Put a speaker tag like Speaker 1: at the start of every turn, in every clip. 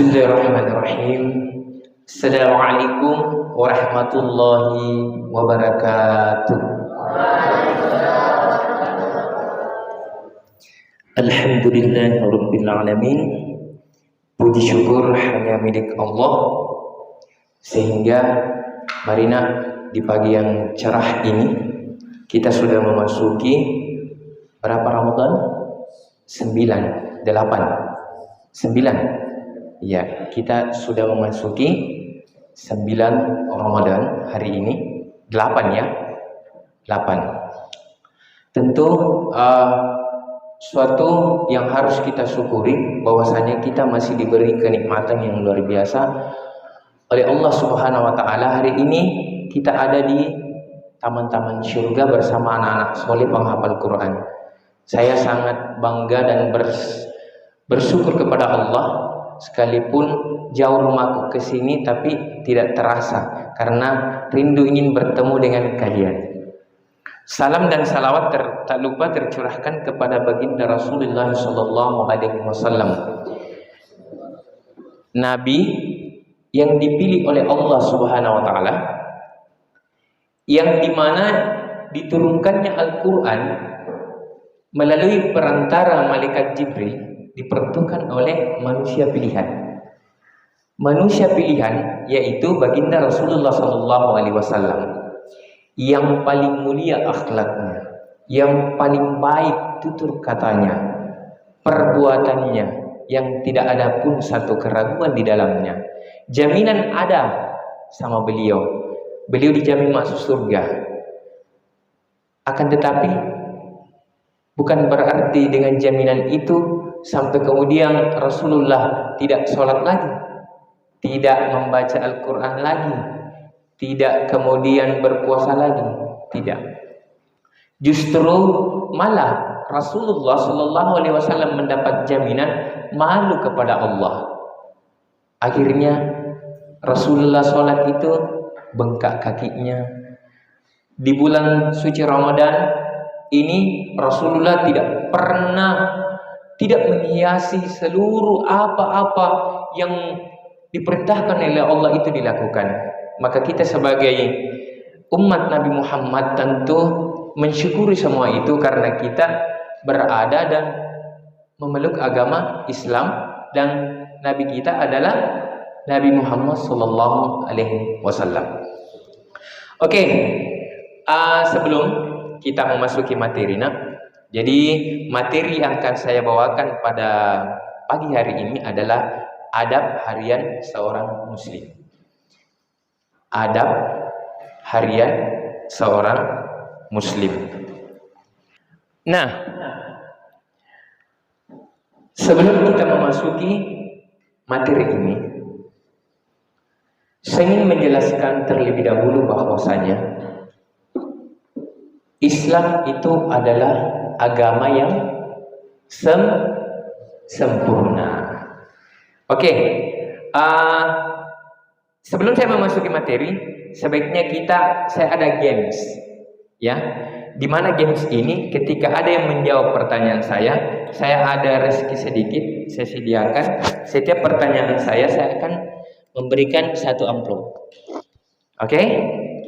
Speaker 1: Bismillahirrahmanirrahim. Assalamualaikum warahmatullahi wabarakatuh. Alhamdulillahirabbil alamin. Puji syukur hanya milik Allah, sehingga marilah di pagi yang cerah ini kita sudah memasuki berapa Ramadan? 9. Ya, kita sudah memasuki 9 Ramadan hari ini. 8 ya. 8. Tentu suatu yang harus kita syukuri bahwasanya kita masih diberi kenikmatan yang luar biasa oleh Allah Subhanahu wa taala. Hari ini kita ada di taman-taman surga bersama anak-anak soleh penghafal Quran. Saya sangat bangga dan bersyukur kepada Allah, sekalipun jauh rumahku ke sini tapi tidak terasa karena rindu ingin bertemu dengan kalian. Salam dan salawat tak lupa tercurahkan kepada baginda Rasulullah SAW, Nabi yang dipilih oleh Allah Subhanahu wa taala, yang dimana diturunkannya Al-Quran melalui perantara malaikat Jibril, diperuntukkan oleh manusia pilihan. Manusia pilihan yaitu baginda Rasulullah SAW, yang paling mulia akhlaknya, yang paling baik tutur katanya, perbuatannya yang tidak ada pun satu keraguan di dalamnya. Jaminan ada sama beliau. Beliau dijamin masuk surga. Akan tetapi bukan berarti dengan jaminan itu sampai kemudian Rasulullah tidak sholat lagi, tidak membaca Al-Quran lagi, tidak kemudian berpuasa lagi. Tidak. Justru malah Rasulullah SAW mendapat jaminan malu kepada Allah. Akhirnya Rasulullah sholat itu bengkak kakinya. Di bulan suci Ramadan ini Rasulullah tidak menghiasi seluruh apa-apa yang diperintahkan oleh Allah itu dilakukan. Maka kita sebagai umat Nabi Muhammad tentu mensyukuri semua itu karena kita berada dan memeluk agama Islam, dan Nabi kita adalah Nabi Muhammad SAW. Oke, sebelum kita memasuki materi, jadi materi yang akan saya bawakan pada pagi hari ini adalah adab harian seorang muslim. Adab harian seorang muslim. Nah, sebelum kita memasuki materi ini, saya ingin menjelaskan terlebih dahulu bahwasanya Islam itu adalah agama yang sempurna. Oke, sebelum saya memasuki materi, sebaiknya saya ada games, ya. Di mana games ini, ketika ada yang menjawab pertanyaan saya ada rezeki sedikit, saya sediakan. Setiap pertanyaan saya akan memberikan 1 amplop. Oke,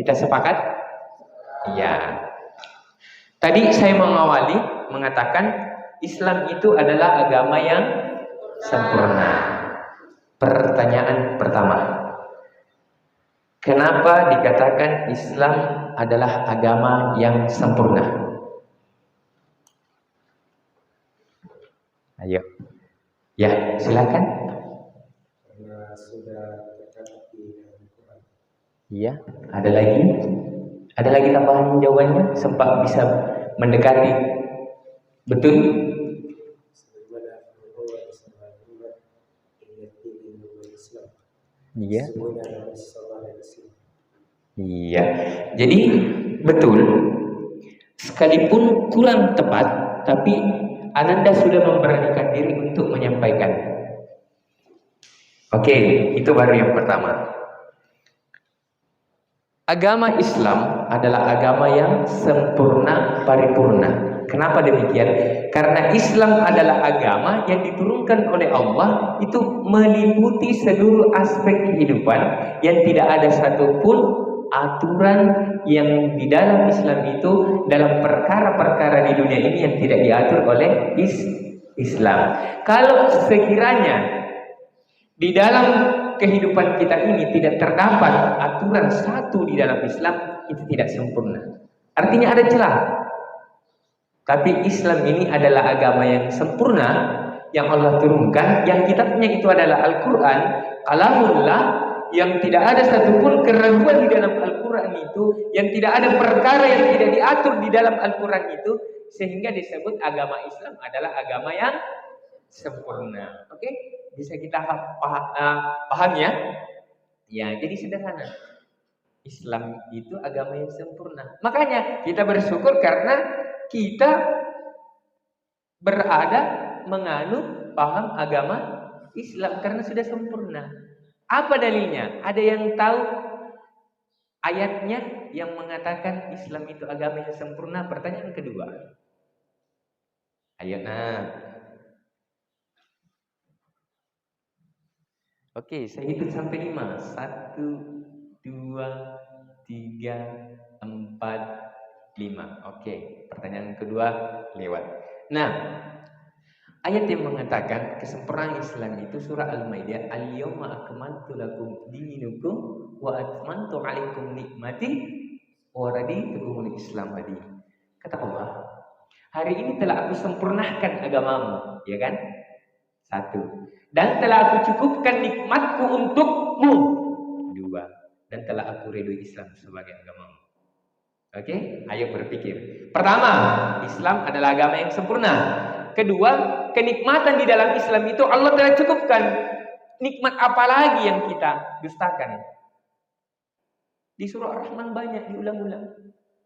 Speaker 1: kita sepakat? Ya. Tadi saya mengawali mengatakan Islam itu adalah agama yang sempurna. Pertanyaan pertama, kenapa dikatakan Islam adalah agama yang sempurna? Ayo. Ya, silakan.
Speaker 2: Karena sudah tercatat di Al-Quran.
Speaker 1: Iya, ada lagi? Ada lagi tambahan jawabannya? Sempat bisa mendekati. Betul? Iya. Iya. Jadi betul. Sekalipun kurang tepat, tapi Ananda sudah memberanikan diri untuk menyampaikan. Oke, itu baru yang pertama. Agama Islam adalah agama yang sempurna, paripurna. Kenapa demikian? Karena Islam adalah agama yang diturunkan oleh Allah, itu meliputi seluruh aspek kehidupan, yang tidak ada satupun aturan yang di dalam Islam itu, dalam perkara-perkara di dunia ini yang tidak diatur oleh Islam. Kalau sekiranya di dalam kehidupan kita ini tidak terdapat aturan satu di dalam Islam, itu tidak sempurna. Artinya ada celah. Tapi Islam ini adalah agama yang sempurna, yang Allah turunkan, yang kitabnya itu adalah Al-Quran, kalamullah, yang tidak ada satupun keraguan di dalam Al-Quran itu, yang tidak ada perkara yang tidak diatur di dalam Al-Quran itu, sehingga disebut agama Islam adalah agama yang sempurna. Oke? Bisa kita paham ya? Ya, jadi sederhana. Islam itu agama yang sempurna. Makanya kita bersyukur karena kita berada menganut paham agama Islam karena sudah sempurna. Apa dalilnya? Ada yang tahu ayatnya yang mengatakan Islam itu agama yang sempurna? Pertanyaan kedua. Ayo nah. Oke, saya hitung sampai 5. 1, 2, 3, 4, 5. Oke, pertanyaan kedua lewat. Nah, ayat yang mengatakan kesempurnaan Islam itu surah Al-Maidah, Al-yawma akmaltu lakum dinakum wa atmamtu 'alaikum nikmati wa raditu lakumul Islam hadi. Kata Allah, hari ini telah aku sempurnakan agamamu, ya kan? 1. Dan telah aku cukupkan nikmatku untukmu. 2. Dan telah aku ridhoi Islam sebagai agamamu. Oke, ayo berpikir. Pertama, Islam adalah agama yang sempurna. Kedua, kenikmatan di dalam Islam itu Allah telah cukupkan. Nikmat apa lagi yang kita dustakan? Di surah Ar-Rahman banyak diulang-ulang.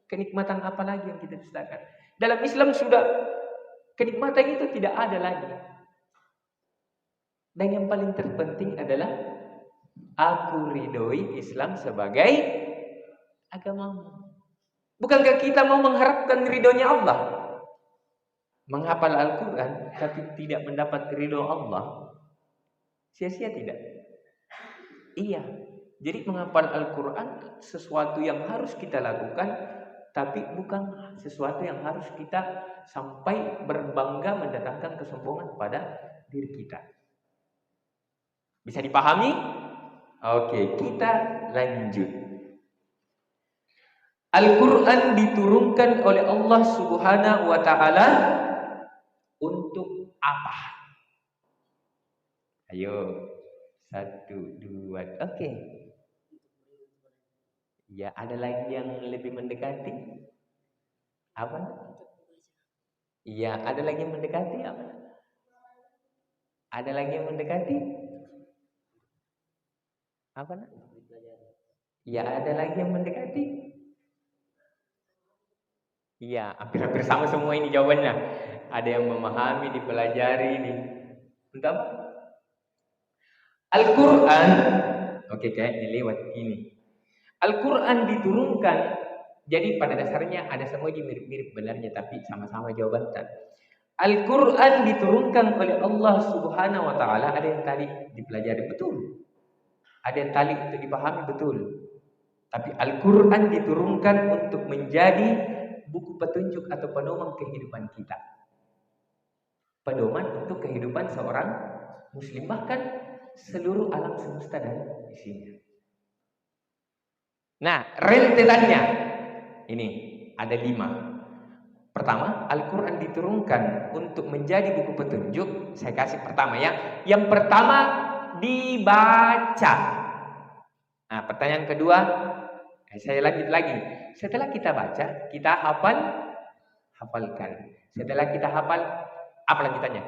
Speaker 1: Kenikmatan apa lagi yang kita dustakan? Dalam Islam sudah kenikmatan itu tidak ada lagi. Dan yang paling terpenting adalah aku ridhoi Islam sebagai agamamu. Bukankah kita mau mengharapkan ridhonya Allah? Menghafal Al-Quran tapi tidak mendapat ridho Allah, sia-sia tidak? Iya. Jadi menghafal Al-Quran sesuatu yang harus kita lakukan, tapi bukan sesuatu yang harus kita sampai berbangga mendatangkan kesombongan pada diri kita. Bisa dipahami? Oke, kita lanjut. Al-Quran diturunkan oleh Allah Subhanahu wa Ta'ala untuk apa? Ayo, 1, 2, oke. Ya, ada lagi yang lebih mendekati? Apa? Iya, ada lagi yang mendekati apa? Ada lagi yang mendekati? Apa? Ya, ada lagi yang mendekati? Iya, hampir-hampir sama semua ini jawabannya. Ada yang memahami, dipelajari ini. Entah. Al-Quran, oke kayaknya lewat ini. Al-Quran diturunkan, jadi pada dasarnya ada semua di mirip-mirip benarnya, tapi sama-sama jawaban. Al-Quran diturunkan oleh Allah Subhanahu wa Ta'ala. Ada yang tadi dipelajari betul, ada yang tadi untuk dipahami betul. Tapi Al-Quran diturunkan untuk menjadi buku petunjuk atau pedoman kehidupan kita. Pedoman untuk kehidupan seorang muslim, bahkan seluruh alam semesta dan isinya. Nah, rentetannya ini ada 5. Pertama, Al-Quran diturunkan untuk menjadi buku petunjuk. Saya kasih pertama ya. Yang pertama, dibaca. Nah, pertanyaan kedua, saya lanjut lagi. Setelah kita baca, kita hafalkan. Setelah kita hafal, apa lanjutannya?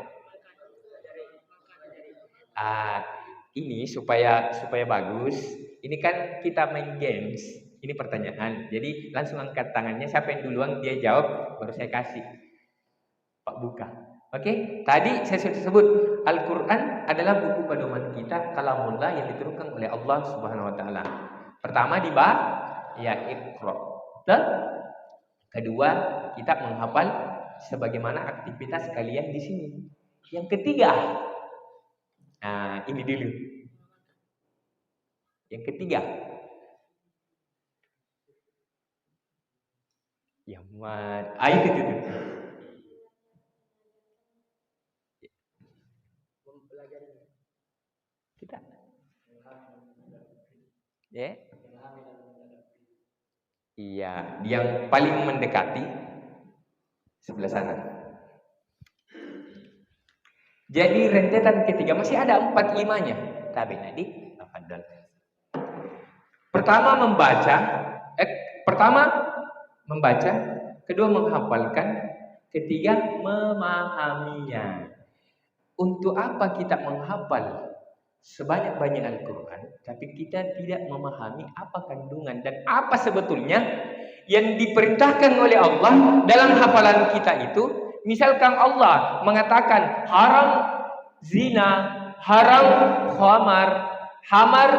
Speaker 1: Ini supaya bagus. Ini kan kita main games. Ini pertanyaan. Jadi langsung angkat tangannya. Siapa yang duluan dia jawab, baru saya kasih Pak buka. Oke? Tadi saya sudah sebut Al-Quran adalah buku pedoman kita, kalamullah yang diturunkan oleh Allah Subhanahu Wa Taala. Pertama dibaca, ya Iqra. Kedua, kita menghafal sebagaimana aktivitas kalian di sini. Yang ketiga, nah ini dulu. Yang ketiga, yang mana? Itu. Kita, ya, iya, yang paling mendekati sebelah sana. Jadi rentetan ketiga masih ada 4-5-nya. Tapi tadi, tafadhol. Pertama membaca, kedua menghafalkan, ketiga memahaminya. Untuk apa kita menghafal sebanyak-banyak Al-Quran, tapi kita tidak memahami apa kandungan dan apa sebetulnya yang diperintahkan oleh Allah dalam hafalan kita itu. Misalkan Allah mengatakan haram zina, haram khamar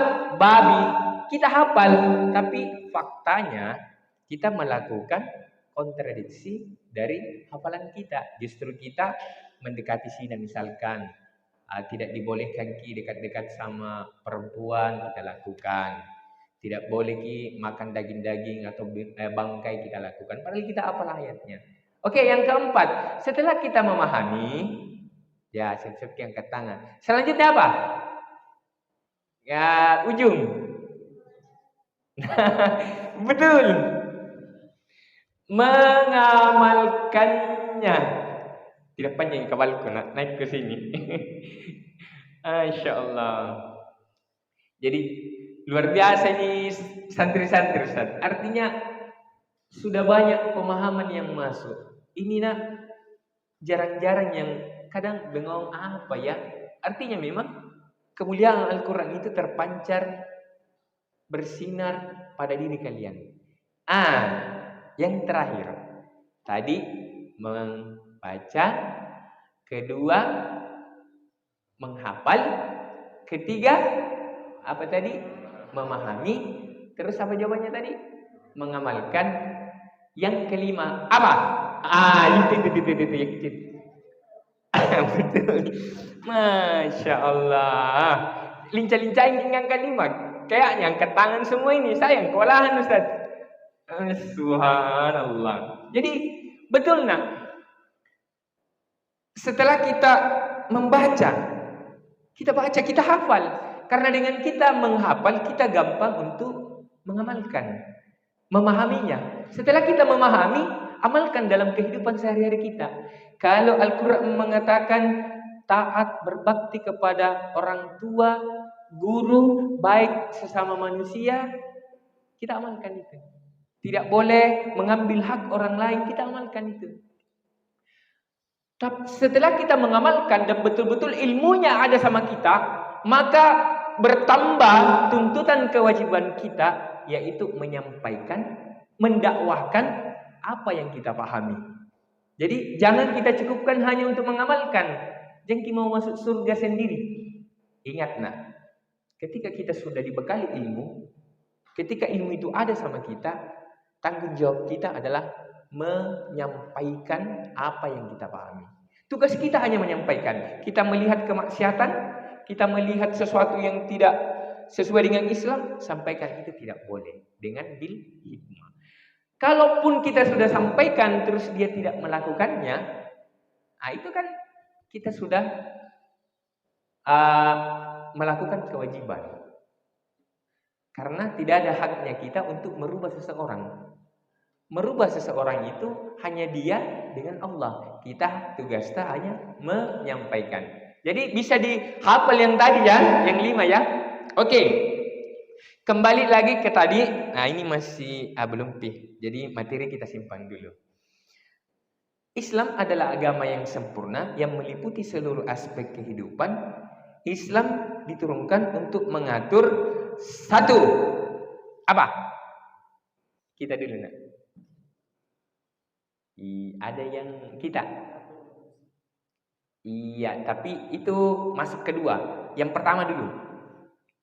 Speaker 1: babi, kita hafal, tapi faktanya kita melakukan kontradiksi dari hafalan kita. Justru kita mendekati zina misalkan, tidak dibolehkan dekat-dekat sama perempuan, kita lakukan. Tidak boleh makan daging-daging atau bangkai, kita lakukan. Padahal kita apalah ayatnya. Oke, yang keempat, setelah kita memahami, ya siap-siap angkat tangan. Selanjutnya apa? Ya, ujung. Betul. Mengamalkannya. Tidak panjang kepalaku naik ke sini. Masya Allah. Jadi luar biasa ini santri-santri, Ustaz. Artinya sudah banyak pemahaman yang masuk. Ini jarang-jarang yang kadang bengong apa ya. Artinya memang kemuliaan Al-Quran itu terpancar, bersinar pada diri kalian. Yang terakhir tadi membaca, kedua menghafal, ketiga apa tadi? Memahami, terus apa jawabannya tadi? Mengamalkan. Yang kelima apa? Itu. Betul. Masya Allah. Lincah-lincahin yang kelima. Kayaknya angkat tangan semua ini. Sayang kewalahan Ustaz. Subhanallah. Jadi betul setelah kita membaca, kita hafal. Karena dengan kita menghafal, kita gampang untuk mengamalkan, memahaminya. Setelah kita memahami, amalkan dalam kehidupan sehari-hari kita. Kalau Al-Quran mengatakan taat, berbakti kepada orang tua, guru, baik sesama manusia, kita amalkan itu. Tidak boleh mengambil hak orang lain, kita amalkan itu. Tapi setelah kita mengamalkan dan betul-betul ilmunya ada sama kita, maka bertambah tuntutan kewajiban kita, yaitu menyampaikan, mendakwahkan apa yang kita pahami. Jadi jangan kita cukupkan hanya untuk mengamalkan. Jengki mau masuk surga sendiri. Ingat ketika kita sudah dibekali ilmu, ketika ilmu itu ada sama kita, tanggung jawab kita adalah menyampaikan apa yang kita pahami. Tugas kita hanya menyampaikan. Kita melihat kemaksiatan, kita melihat sesuatu yang tidak sesuai dengan Islam, sampaikan, itu tidak boleh dengan bil hikmah. Kalaupun kita sudah sampaikan terus dia tidak melakukannya, itu kan kita sudah melakukan kewajiban. Karena tidak ada haknya kita untuk merubah seseorang. Merubah seseorang itu hanya dia dengan Allah. Kita tugasnya hanya menyampaikan. Jadi bisa dihafal yang tadi ya, yang 5 ya. Oke. Kembali lagi ke tadi. Ini masih belum pih. Jadi materi kita simpan dulu. Islam adalah agama yang sempurna yang meliputi seluruh aspek kehidupan. Islam diturunkan untuk mengatur satu. Apa? Kita dulu ada yang kita. Iya, tapi itu masuk kedua. Yang pertama dulu.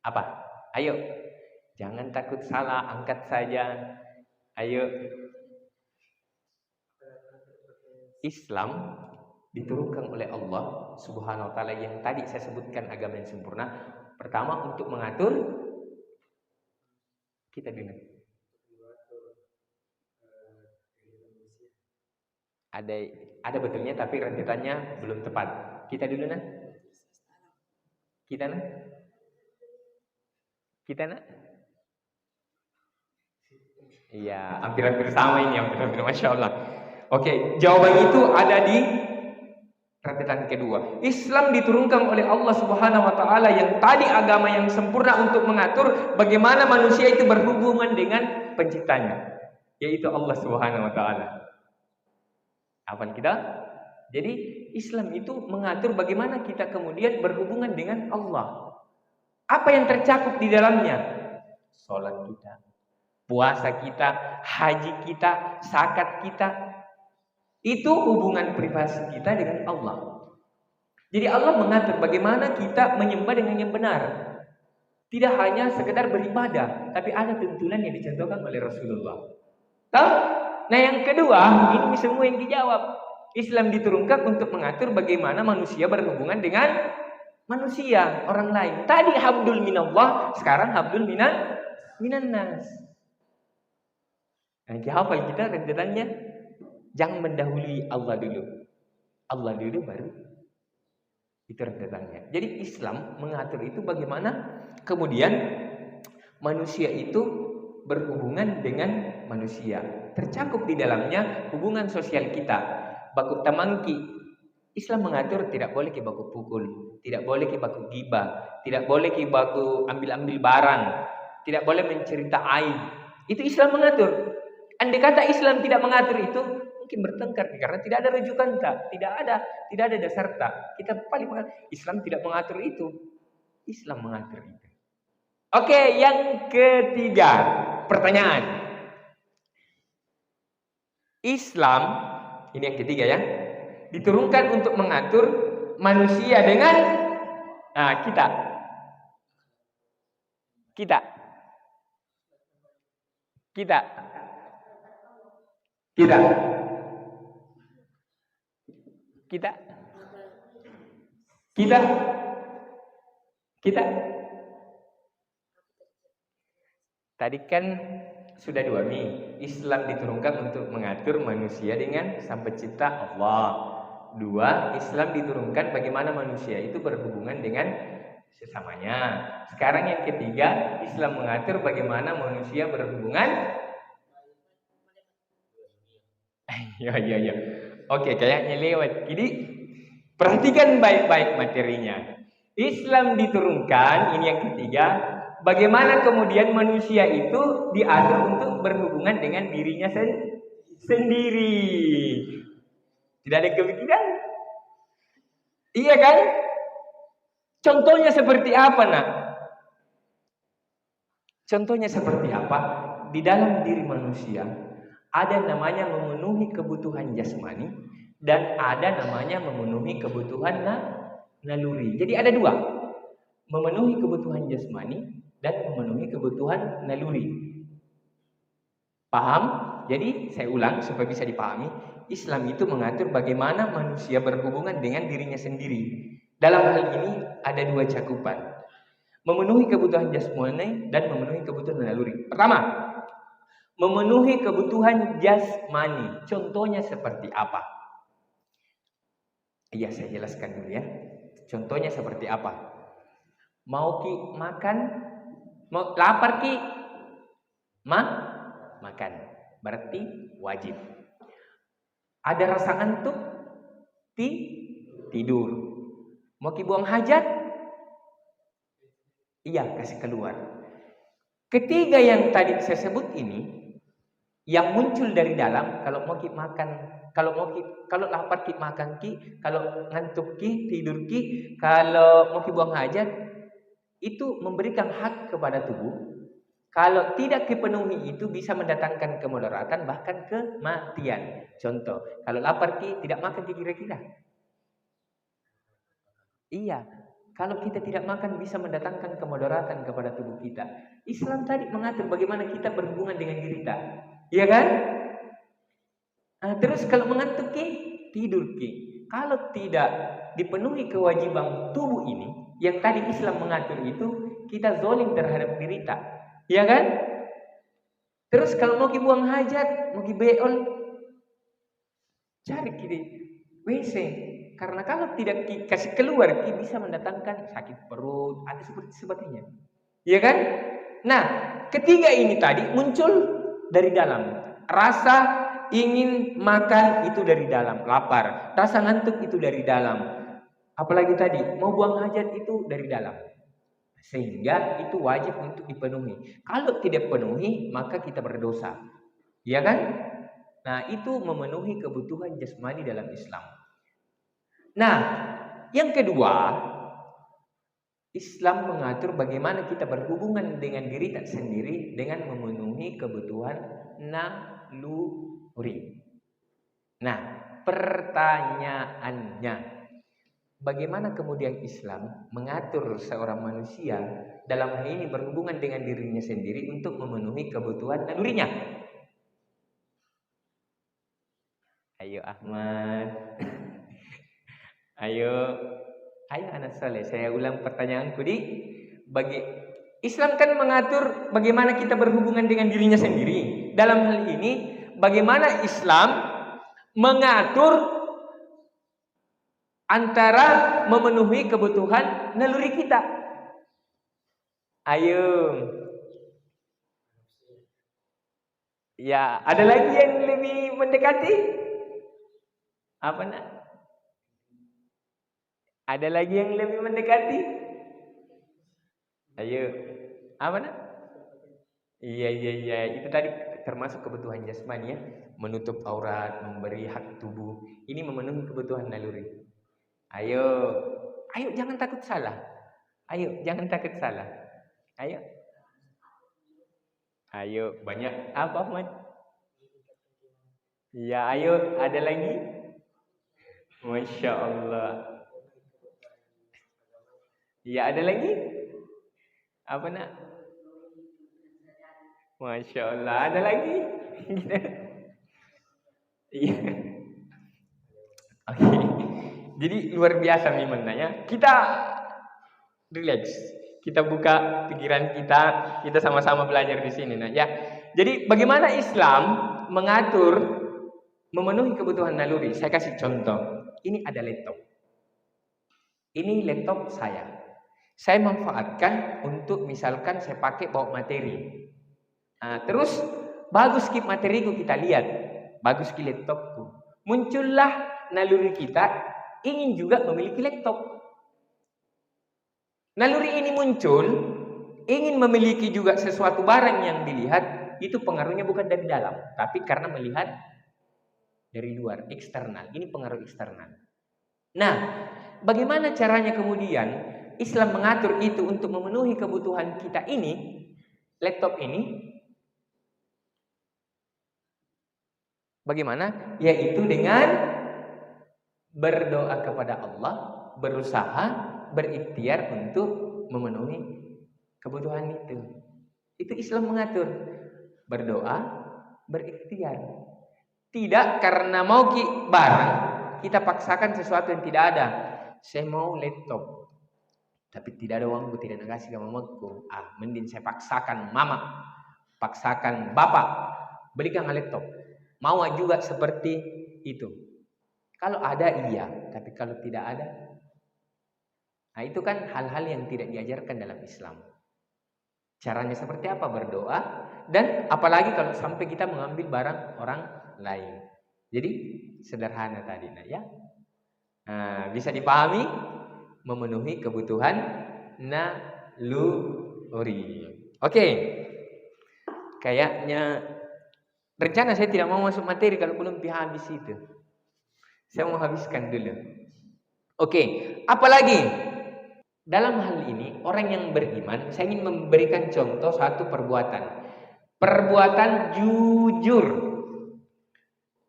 Speaker 1: Apa? Ayo. Jangan takut salah, angkat saja. Ayo. Islam diturunkan oleh Allah Subhanahu wa taala yang tadi saya sebutkan agama yang sempurna. Pertama untuk mengatur kita dulu. Ada betulnya tapi rentetannya belum tepat. Kita dulu nah. Kita nah. Kita nak? Iya, hampir-hampir sama ini, hampir-hampir, Masya Allah. Oke, jawaban itu ada di rentetan kedua. Islam diturunkan oleh Allah Subhanahu wa taala yang tadi agama yang sempurna untuk mengatur bagaimana manusia itu berhubungan dengan penciptanya, yaitu Allah Subhanahu wa taala. Apa kita? Jadi Islam itu mengatur bagaimana kita kemudian berhubungan dengan Allah. Apa yang tercakup di dalamnya? Salat kita, puasa kita, haji kita, zakat kita. Itu hubungan privasi kita dengan Allah. Jadi Allah mengatur bagaimana kita menyembah dengan yang benar. Tidak hanya sekedar beribadah, tapi ada tuntunan yang dicontohkan oleh Rasulullah. Tahu? Nah yang kedua, ini semua yang dijawab. Islam diturunkan untuk mengatur bagaimana manusia berhubungan dengan manusia, orang lain. Tadi habdul minallah, sekarang habdul minan nas. Nanti hafal kita rentetannya. Jangan mendahului Allah dulu. Allah dulu baru itu rentetannya. Jadi Islam mengatur itu bagaimana kemudian manusia itu berhubungan dengan manusia. Tercakup di dalamnya hubungan sosial kita. Baku tamangki. Islam mengatur tidak boleh ke baku pukul, tidak boleh ke baku gibah, tidak boleh ke baku ambil-ambil barang, tidak boleh mencerita aib. Itu Islam mengatur. Andai kata Islam tidak mengatur itu, mungkin bertengkar karena tidak ada rujukan tak, tidak ada dasar tak. Kita paling mengatur. Islam tidak mengatur itu. Islam mengatur itu. Oke, yang ketiga, pertanyaan. Islam ini yang ketiga ya. Diturunkan untuk mengatur manusia dengan kita. Kita. Tadi kan sudah dua nih. Islam diturunkan untuk mengatur manusia dengan sang pencipta Allah. Dua, Islam diturunkan bagaimana manusia itu berhubungan dengan sesamanya. Sekarang yang ketiga, Islam mengatur bagaimana manusia berhubungan. Ya. Oke, kayaknya lewat. Jadi perhatikan baik-baik materinya. Islam diturunkan, ini yang ketiga, bagaimana kemudian manusia itu diatur untuk berhubungan dengan dirinya sendiri. Tidak ada kepikiran? Iya kan? Contohnya seperti apa nak? Contohnya seperti apa? Di dalam diri manusia ada namanya memenuhi kebutuhan jasmani dan ada namanya memenuhi kebutuhan naluri. Jadi ada dua, memenuhi kebutuhan jasmani dan memenuhi kebutuhan naluri. Paham? Jadi saya ulang supaya bisa dipahami. Islam itu mengatur bagaimana manusia berhubungan dengan dirinya sendiri. Dalam hal ini ada dua cakupan, memenuhi kebutuhan jasmani dan memenuhi kebutuhan naluri. Pertama, memenuhi kebutuhan jasmani. Contohnya seperti apa? Iya, saya jelaskan dulu ya. Contohnya seperti apa? Mau ki makan, mau lapar ki makan. Berarti wajib. Ada rasa ngantuk, tidur. Mau ki buang hajat? Iya, kasih keluar. Ketiga yang tadi saya sebut ini, yang muncul dari dalam, kalau mau ki makan, kalau lapar ki makan ki, kalau ngantuk ki tidur ki, kalau mau ki buang hajat, itu memberikan hak kepada tubuh. Kalau tidak dipenuhi itu bisa mendatangkan kemudaratan bahkan kematian. Contoh, kalau lapar ki tidak makan ki kira-kira. Iya, kalau kita tidak makan bisa mendatangkan kemudaratan kepada tubuh kita. Islam tadi mengatur bagaimana kita berhubungan dengan diri kita. Iya kan? Terus kalau mengantuk ki tidur ki. Kalau tidak dipenuhi kewajiban tubuh ini, yang tadi Islam mengatur itu, kita zolim terhadap diri kita. Ya kan? Terus kalau mau ki buang hajat, mau ki beol, cari ki WC. Karena kalau tidak ki kasih keluar, ki bisa mendatangkan sakit perut, ada seperti sebagainya. Ya kan? Nah, ketiga ini tadi muncul dari dalam. Rasa ingin makan itu dari dalam, lapar. Rasa ngantuk itu dari dalam. Apalagi tadi, mau buang hajat itu dari dalam. Sehingga itu wajib untuk dipenuhi. Kalau tidak penuhi, maka kita berdosa. Ya kan? Nah, itu memenuhi kebutuhan jasmani dalam Islam. Nah, yang kedua, Islam mengatur bagaimana kita berhubungan dengan diri kita sendiri dengan memenuhi kebutuhan naluri. Nah, pertanyaannya, bagaimana kemudian Islam mengatur seorang manusia dalam hal ini berhubungan dengan dirinya sendiri untuk memenuhi kebutuhan nalurinya? Ayo Ahmad. Ayo anak soleh, saya ulang pertanyaanku bagi Islam kan mengatur bagaimana kita berhubungan dengan dirinya sendiri. Dalam hal ini, bagaimana Islam mengatur antara memenuhi kebutuhan naluri kita? Ayo. Ya, ada lagi yang lebih mendekati? Apa nak? Ada lagi yang lebih mendekati? Ayo. Apa nak? Iya. Itu tadi termasuk kebutuhan jasmani ya. Menutup aurat, memberi hak tubuh. Ini memenuhi kebutuhan naluri. Ayo jangan takut salah. Ayo, jangan takut salah. Ayo, banyak apa Ahmad? Ya, ayo, ada lagi? Masya Allah. Ya, ada lagi? Apa nak? Masya Allah, ada lagi? Iya. Oke. Jadi luar biasa memang ya. Kita relax. Kita buka pikiran kita sama-sama belajar di sini nah ya. Jadi bagaimana Islam mengatur memenuhi kebutuhan naluri? Saya kasih contoh. Ini ada laptop. Ini laptop saya. Saya manfaatkan untuk misalkan saya pakai bawa materi. Nah, terus bagus skip materiku kita lihat. Bagus ki laptopku. Muncullah naluri kita ingin juga memiliki laptop. Naluri ini muncul ingin memiliki juga sesuatu barang yang dilihat, itu pengaruhnya bukan dari dalam, tapi karena melihat dari luar, eksternal. Ini pengaruh eksternal. Nah, bagaimana caranya kemudian Islam mengatur itu untuk memenuhi kebutuhan kita ini, laptop ini? Bagaimana? Yaitu dengan berdoa kepada Allah, berusaha, berikhtiar untuk memenuhi kebutuhan itu. Itu Islam mengatur. Berdoa, berikhtiar. Tidak karena mau barang, kita paksakan sesuatu yang tidak ada. Saya mau laptop. Tapi tidak ada uangku, tidak nak kasih ke mamaku. Mending saya paksakan mama, paksakan bapak, belikan laptop. Mau juga seperti itu. Kalau ada iya, tapi kalau tidak ada, nah itu kan hal-hal yang tidak diajarkan dalam Islam. Caranya seperti apa? Berdoa, dan apalagi kalau sampai kita mengambil barang orang lain. Jadi sederhana tadi, nah ya. Nah, bisa dipahami? Memenuhi kebutuhan naluri. Oke. Kayaknya rencana saya tidak mau masuk materi kalau belum habis itu. Saya mau habiskan dulu. Oke, apalagi dalam hal ini orang yang beriman, saya ingin memberikan contoh satu perbuatan. Perbuatan jujur.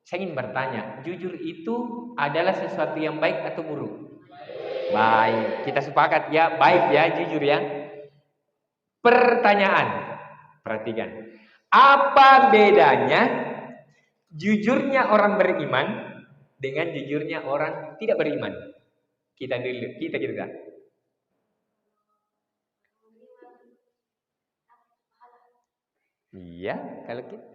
Speaker 1: Saya ingin bertanya, jujur itu adalah sesuatu yang baik atau buruk? Baik, kita sepakat ya, baik ya, jujur ya. Pertanyaan, perhatikan. Apa bedanya jujurnya orang beriman dengan jujurnya orang tidak beriman? Kita dulu, kita. Iya, kalau kita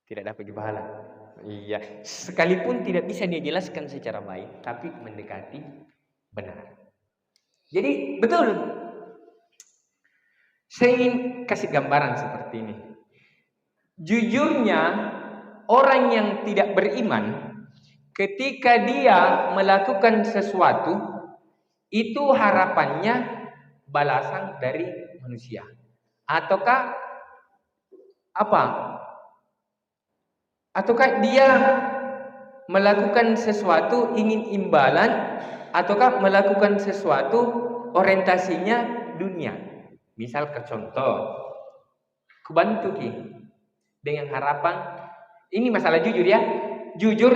Speaker 1: tidak dapat pahala. Iya, sekalipun tidak bisa dia jelaskan secara baik, tapi mendekati benar. Jadi betul. Saya ingin kasih gambaran seperti ini. Jujurnya orang yang tidak beriman, ketika dia melakukan sesuatu, itu harapannya balasan dari manusia. Ataukah apa? Ataukah dia melakukan sesuatu ingin imbalan, ataukah melakukan sesuatu orientasinya dunia? Misal ke contoh, kubantu ki dengan harapan, ini masalah jujur ya.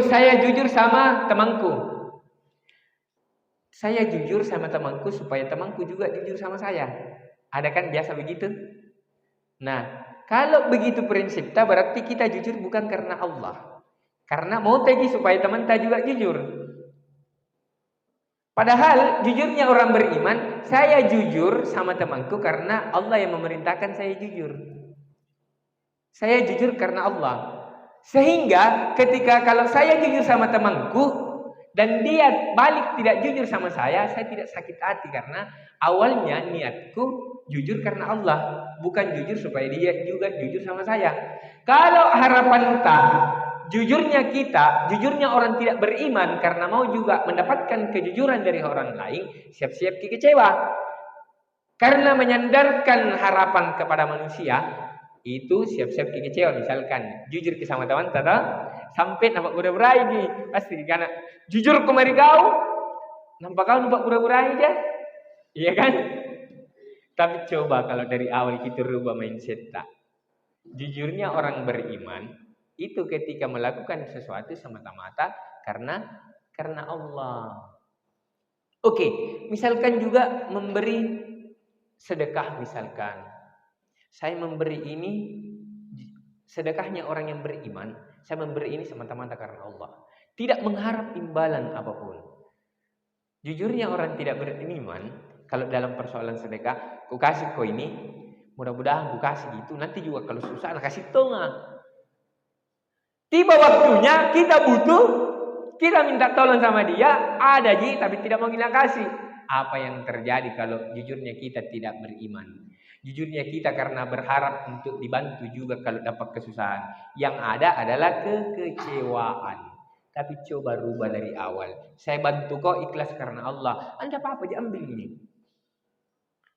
Speaker 1: Saya jujur sama temanku. Saya jujur sama temanku supaya temanku juga jujur sama saya. Ada kan biasa begitu? Nah, kalau begitu prinsip kita, berarti kita jujur bukan karena Allah. Karena mau tegi supaya teman kita juga jujur. Padahal jujurnya orang beriman, saya jujur sama temanku karena Allah yang memerintahkan saya jujur. Saya jujur karena Allah. Sehingga ketika kalau saya jujur sama temanku dan dia balik tidak jujur sama saya tidak sakit hati karena awalnya niatku jujur karena Allah, bukan jujur supaya dia juga jujur sama saya. Kalau harapan kita, jujurnya orang tidak beriman karena mau juga mendapatkan kejujuran dari orang lain, siap-siap kecewa. Karena menyandarkan harapan kepada manusia, itu siap-siap kecewa. Misalkan jujur ke sama teman sampai nampak pura-pura ini pasti karena jujur kemari kau nampak pura-pura aja, iya kan? Tapi coba kalau dari awal kita rubah mindset tak. Jujurnya orang beriman itu ketika melakukan sesuatu semata-mata karena Allah. Oke, misalkan juga memberi sedekah misalkan. Saya memberi ini sedekahnya orang yang beriman, saya memberi ini semata-mata karena Allah. Tidak mengharap imbalan apapun. Jujurnya orang tidak beriman, kalau dalam persoalan sedekah, ku kasih kau ini, mudah-mudahan ku kasih gitu, nanti juga kalau susah nak kasih tengah. Tiba waktunya kita butuh, kita minta tolong sama dia, ada tapi tidak mau kita kasih. Apa yang terjadi kalau jujurnya kita tidak beriman? Jujurnya kita karena berharap untuk dibantu juga kalau dapat kesusahan. Yang ada adalah kekecewaan. Tapi coba rubah dari awal. Saya bantu kau ikhlas karena Allah. Anda apa-apa aja ambil ini.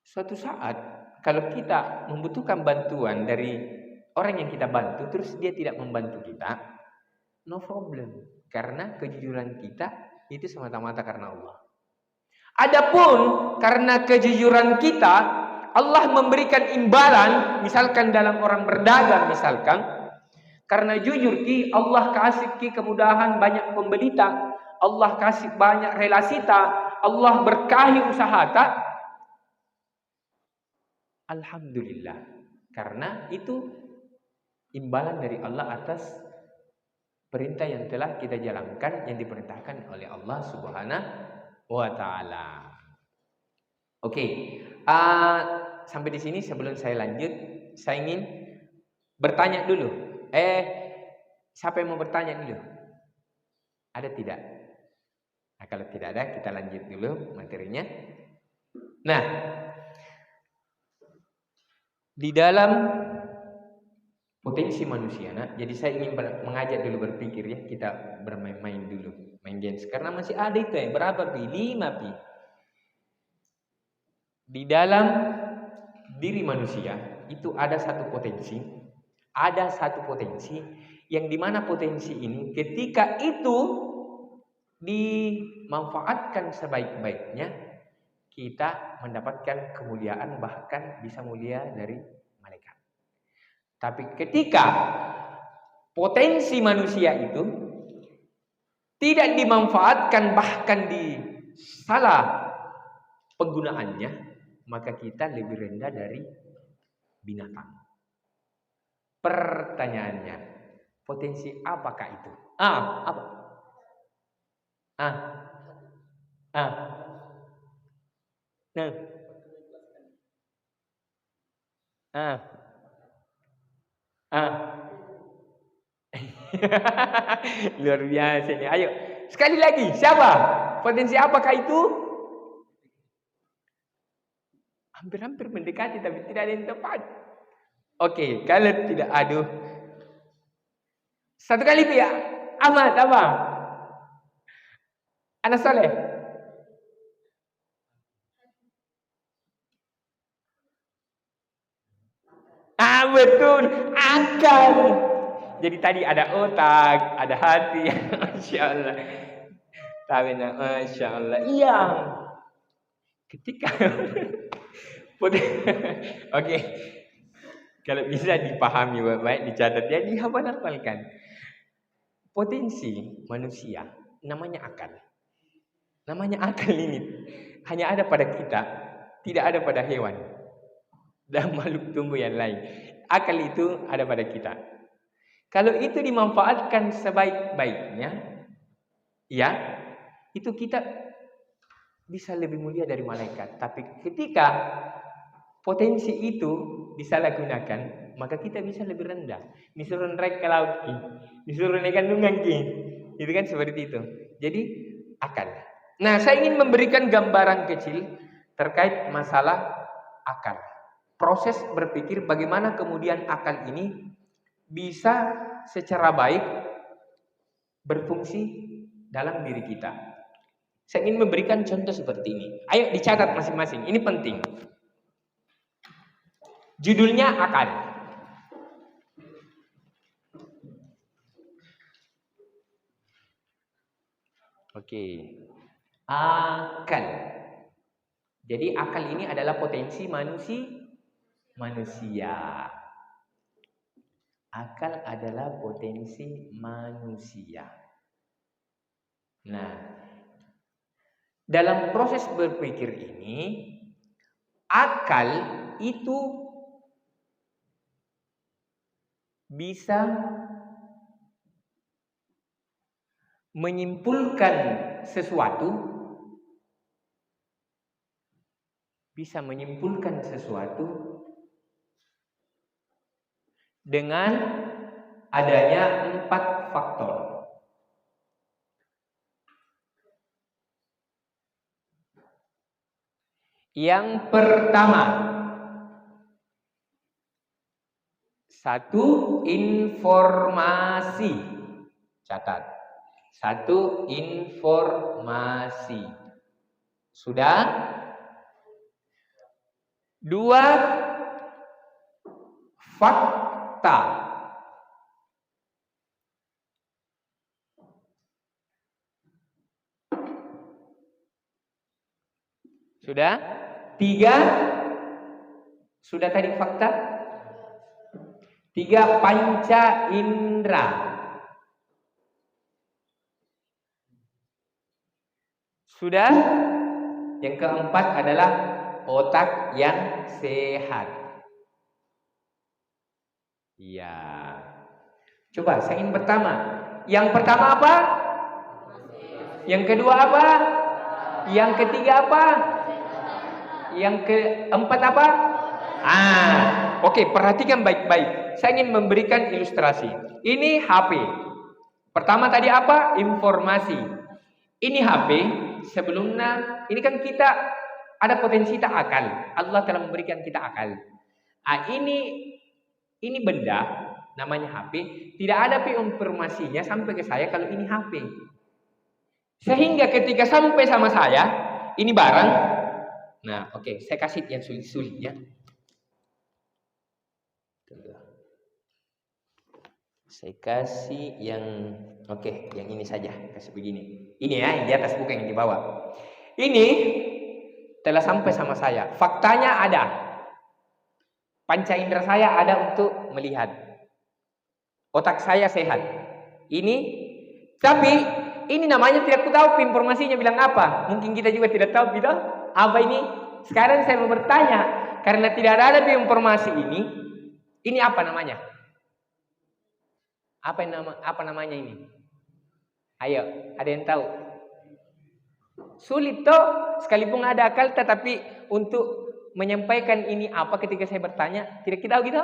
Speaker 1: Suatu saat kalau kita membutuhkan bantuan dari orang yang kita bantu, terus dia tidak membantu kita, no problem. Karena kejujuran kita itu semata-mata karena Allah. Adapun karena kejujuran kita, Allah memberikan imbalan, misalkan dalam orang berdagang misalkan, karena jujur ki Allah kasih ki kemudahan banyak pembeli tak, Allah kasih banyak relasi tak, Allah berkahi usaha tak. Alhamdulillah, karena itu imbalan dari Allah atas perintah yang telah kita jalankan yang diperintahkan oleh Allah Subhanahu wa taala. Oke. Sampai di sini sebelum saya lanjut, saya ingin bertanya dulu. Siapa yang mau bertanya dulu? Ada tidak? Nah, kalau tidak ada, kita lanjut dulu materinya. Nah, di dalam potensi manusia, jadi saya ingin mengajak dulu berpikir ya, kita bermain-main dulu, main games. Karena masih ada itu yang berapa pi? 5 pi. Di dalam diri manusia itu ada satu potensi yang dimana potensi ini ketika itu dimanfaatkan sebaik-baiknya kita mendapatkan kemuliaan, bahkan bisa mulia dari malaikat. Tapi ketika potensi manusia itu tidak dimanfaatkan, bahkan disalah penggunaannya, maka kita lebih rendah dari binatang. Pertanyaannya, Potensi apakah itu? Apa? Ah. Nah. Luar biasa ini. Ayo, sekali lagi, siapa? Potensi apakah itu? Hampir-hampir mendekati tapi tidak ada yang tepat. Oke, kalau tidak, aduh. Satu kali ya. Ahmad, apa? Anas Saleh. Betul, akal. Jadi tadi ada otak, ada hati. Masya Allah. Masya Allah. Iya. Ketika Oke. Kalau bisa dipahami baik-baik, dicatat ya, dihafal-hafalkan. Potensi manusia namanya akal. Namanya akal ini hanya ada pada kita, tidak ada pada hewan dan makhluk tumbuh yang lain. Akal itu ada pada kita. Kalau itu dimanfaatkan sebaik-baiknya, ya, itu kita bisa lebih mulia dari malaikat. Tapi ketika potensi itu disalahgunakan, maka kita bisa lebih rendah. Disuruh naik ke laut, disuruh naik kandungan, itu kan seperti itu. Jadi akal. Nah, saya ingin memberikan gambaran kecil terkait masalah akal. Proses berpikir bagaimana kemudian akal ini bisa secara baik berfungsi dalam diri kita. Saya ingin memberikan contoh seperti ini. Ayo dicatat masing-masing. Ini penting. Judulnya akal. Oke. Akal. Jadi akal ini adalah potensi manusia. Akal adalah potensi manusia. Nah, dalam proses berpikir ini, akal itu bisa menyimpulkan sesuatu, dengan adanya 4 faktor. Yang pertama, 1, informasi. Catat. 1, informasi. Sudah? 2, fakta. Sudah? 3, sudah tadi fakta. 3, panca indera. Sudah? Yang keempat adalah otak yang sehat. Iya. Coba saya ingin pertama. Yang pertama apa? Yang kedua apa? Yang ketiga apa? Yang keempat apa? Oke, perhatikan baik-baik. Saya ingin memberikan ilustrasi. Ini HP. Pertama tadi apa? Informasi. Ini HP. Sebelumnya, ini kan kita ada potensi tak akal. Allah telah memberikan kita akal. Ini benda namanya HP. Tidak ada informasinya sampai ke saya kalau ini HP. Sehingga ketika sampai sama saya, ini barang. Nah, oke, saya kasih yang sulit-sulit ya. Saya kasih yang yang ini saja, kasih begini. Ini ya, yang di atas bukan yang di bawah. Ini telah sampai sama saya. Faktanya ada. Panca indera saya ada untuk melihat. Otak saya sehat. Tapi ini namanya tidak tahu informasinya bilang apa. Mungkin kita juga tidak tahu gitu. Apa ini? Sekarang saya mau bertanya, karena tidak ada informasi ini apa namanya? Apa namanya ini? Ayo, ada yang tahu? Sulit toh, sekalipun ada akal, tetapi untuk menyampaikan ini apa ketika saya bertanya, tidak kita tahu gitu?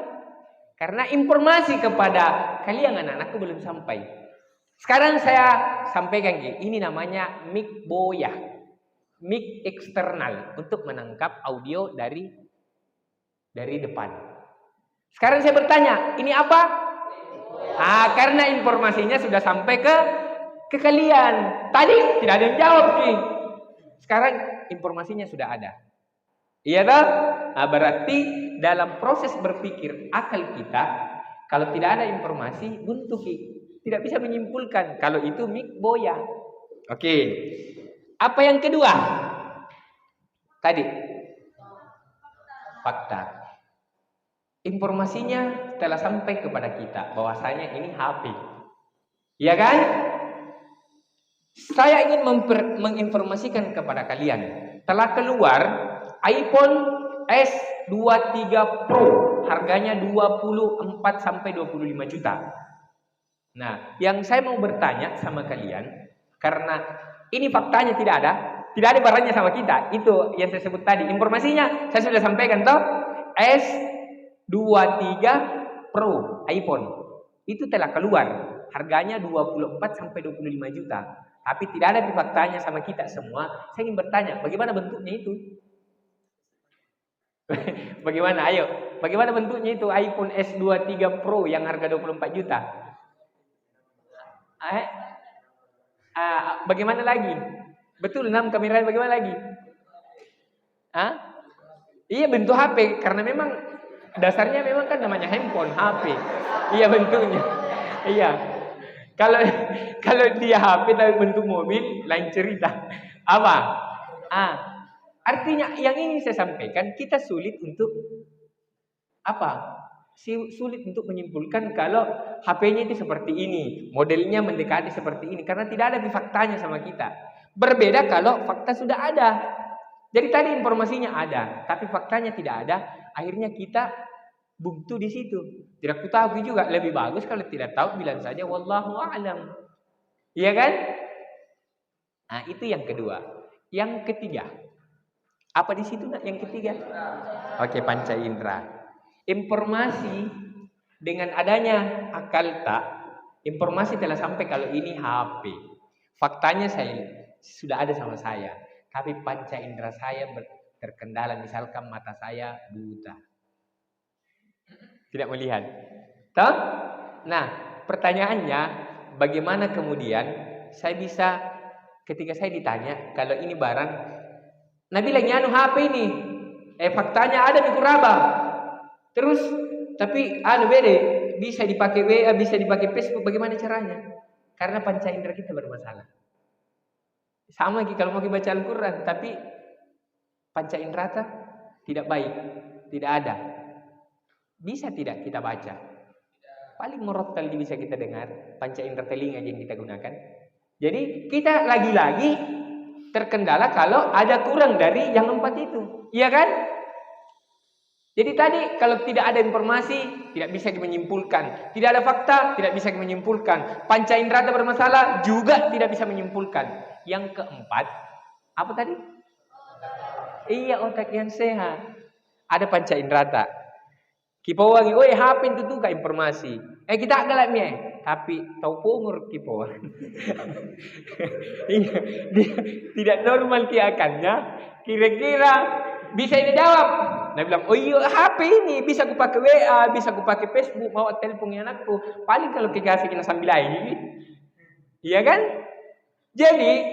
Speaker 1: Karena informasi kepada kalian anak-anakku belum sampai. Sekarang saya sampaikan ini namanya mic boya, mic eksternal untuk menangkap audio dari depan. Sekarang saya bertanya, ini apa? Karena informasinya sudah sampai ke kalian. Tadi tidak ada yang jawab nih. Sekarang informasinya sudah ada. Iya toh? Berarti dalam proses berpikir akal kita, kalau tidak ada informasi, buntu tidak bisa menyimpulkan kalau itu mic boya. Oke. Apa yang kedua? Tadi fakta. Informasinya telah sampai kepada kita bahwasanya ini HP. Iya kan? Saya ingin menginformasikan kepada kalian, telah keluar iPhone S23 Pro, harganya 24 sampai 25 juta. Nah, yang saya mau bertanya sama kalian, karena ini faktanya tidak ada barangnya sama kita. Itu yang saya sebut tadi. Informasinya saya sudah sampaikan toh. S23 Pro iPhone itu telah keluar, harganya 24 sampai 25 juta. Tapi tidak ada di faktanya sama kita semua. Saya ingin bertanya, bagaimana bentuknya itu? Bagaimana? Ayo, bagaimana bentuknya itu iPhone S23 Pro yang harga 24 juta? Bagaimana lagi? Betul, 6 kamera bagaimana lagi? Iya, bentuk HP, karena memang dasarnya memang kan namanya handphone, HP. Iya bentuknya. Iya. Kalau dia HP tapi bentuk mobil, lain cerita. Apa? Artinya yang ingin saya sampaikan, kita sulit untuk apa? Sulit untuk menyimpulkan kalau HP-nya itu seperti ini, modelnya mendekati seperti ini, karena tidak ada di faktanya sama kita. Berbeda kalau fakta sudah ada. Jadi tadi informasinya ada, tapi faktanya tidak ada. Akhirnya kita buntu di situ. Tidak ketahui juga. Lebih bagus kalau tidak tahu bilang saja wallahu a'lam. Iya kan? Itu yang kedua. Yang ketiga. Apa di situ nak? Yang ketiga? Oke, panca indera. Informasi dengan adanya akal tak, informasi telah sampai kalau ini HP. Faktanya sudah ada sama saya. Tapi panca indera saya terkendala, misalkan mata saya buta, tidak melihat. Toh? Nah, pertanyaannya, bagaimana kemudian saya bisa ketika saya ditanya kalau ini barang, Nabi lagi HP ini, faktanya ada di Kuraba. Terus, tapi beda, bisa dipakai WA, bisa dipakai Facebook, bagaimana caranya? Karena panca indera kita bermasalah. Sama kalau mau baca Al-Quran, tapi panca indera tidak baik, tidak ada. Bisa tidak kita baca? Paling murattal bisa kita dengar, panca indera telinga yang kita gunakan. Jadi kita lagi-lagi terkendala kalau ada kurang dari yang 4 itu. Iya kan? Jadi tadi kalau tidak ada informasi, tidak bisa menyimpulkan. Tidak ada fakta, tidak bisa menyimpulkan. Panca indera bermasalah, juga tidak bisa menyimpulkan. Yang keempat, apa tadi? Iya, otak yang sehat. Ada panca indera. Kipawang, HP itu tuh kayak informasi. Kita galak nih, tapi tahu pungur kipawang. Iya, dia tidak normal kiakannya. Kira-kira bisa dijawab. Nah bilang, oh iya HP ini bisa aku pakai WA, bisa aku pakai Facebook, mau teleponnya anakku. Paling kalau dikasih kena sambil lagi, iya kan? Jadi